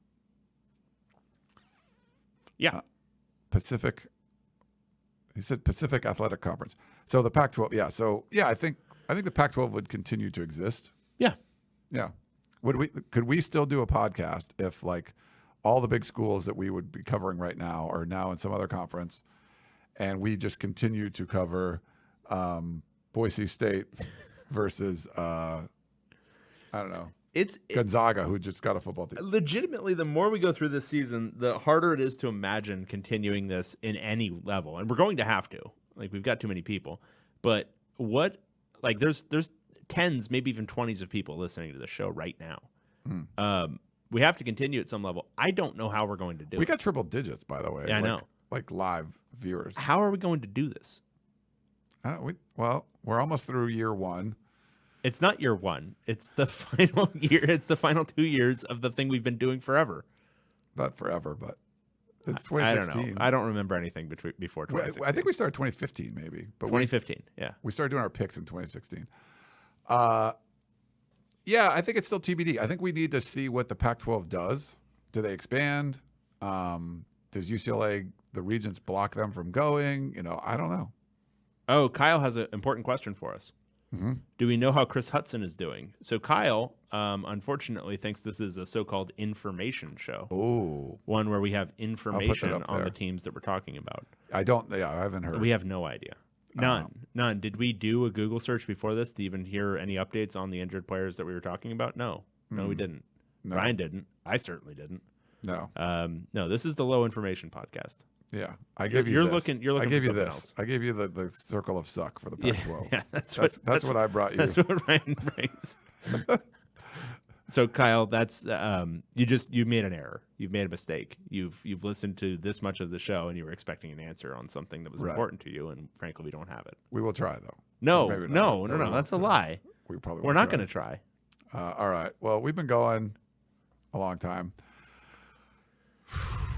Yeah. Pacific. He said Pacific Athletic Conference. So the Pac-12. Yeah. So yeah, I think the Pac-12 would continue to exist. Yeah. Yeah. Could we still do a podcast if like all the big schools that we would be covering right now are now in some other conference, and we just continue to cover Boise State versus I don't know. It's Gonzaga, who just got a football team. legitimately, the more we go through this season, the harder it is to imagine continuing this in any level. And we're going to have to. Like, we've got too many people. But there's tens, maybe even 20s of people listening to the show right now. We have to continue at some level. I don't know how we're going to do it. We got triple digits, by the way. Yeah, I know. Like live viewers. How are we going to do this? We're almost through year one. It's not year one. It's the final year. It's the final 2 years of the thing we've been doing forever. Not forever, but it's I 2016. don't know. I don't remember anything before 2016. I think we started 2015 maybe. But 2015, yeah. we started doing our picks in 2016. Yeah, I think it's still TBD. I think we need to see what the Pac-12 does. Do they expand? Does UCLA, the regents, block them from going? I don't know. Oh, Kyle has an important question for us. Mm-hmm. Do we know how Chris Hudson is doing? So Kyle, unfortunately, thinks this is a so-called information show. Oh, One where we have information up on there. the teams that we're talking about. I haven't heard. We have no idea. None. Did we do a Google search before this to even hear any updates on the injured players that we were talking about? No, we didn't. No. Brian didn't. I certainly didn't. No. No, this is the low information podcast. Yeah, I gave you. You're this. looking I gave for you something this. else. I gave you the circle of suck for the Pac-12. Yeah, that's what I brought you. That's what Ryan brings. So Kyle, that's you made an error. You've made a mistake. You've listened to this much of the show and you were expecting an answer on something that was Right. important to you, and frankly, we don't have it. We will try though. No, Maybe no, not. that's a lie. We probably We're won't not try. going to try. All right. Well, we've been going a long time.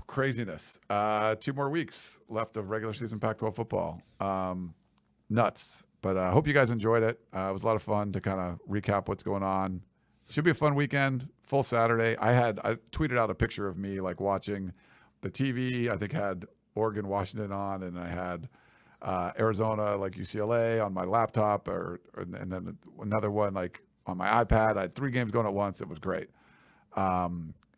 Craziness. 2 more weeks left of regular season Pac-12 football. Nuts. But I hope you guys enjoyed it. It was a lot of fun to kind of recap what's going on. Should be a fun weekend. Full Saturday. I tweeted out a picture of me like watching the TV. I think had Oregon, Washington on, and I had Arizona, like UCLA on my laptop, and then another one like on my iPad. I had 3 games going at once. It was great.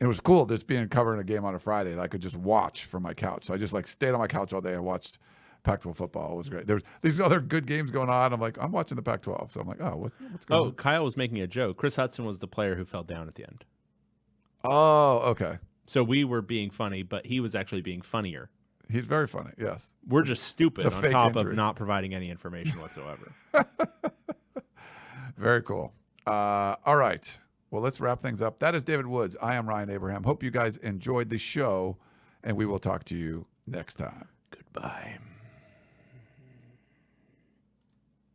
It was cool just covering a game on a Friday that I could just watch from my couch. So I just like stayed on my couch all day and watched Pac-12 football. It was great. There's these other good games going on. I'm like, I'm watching the Pac-12. So I'm like, what's going on? Kyle was making a joke. Chris Hudson was the player who fell down at the end. Oh, okay. So we were being funny, but he was actually being funnier. He's very funny. Yes. We're just stupid The on fake top injury. of not providing any information whatsoever. Very cool. All right. Well, let's wrap things up. That is David Woods. I am Ryan Abraham. Hope you guys enjoyed the show, and we will talk to you next time. Goodbye.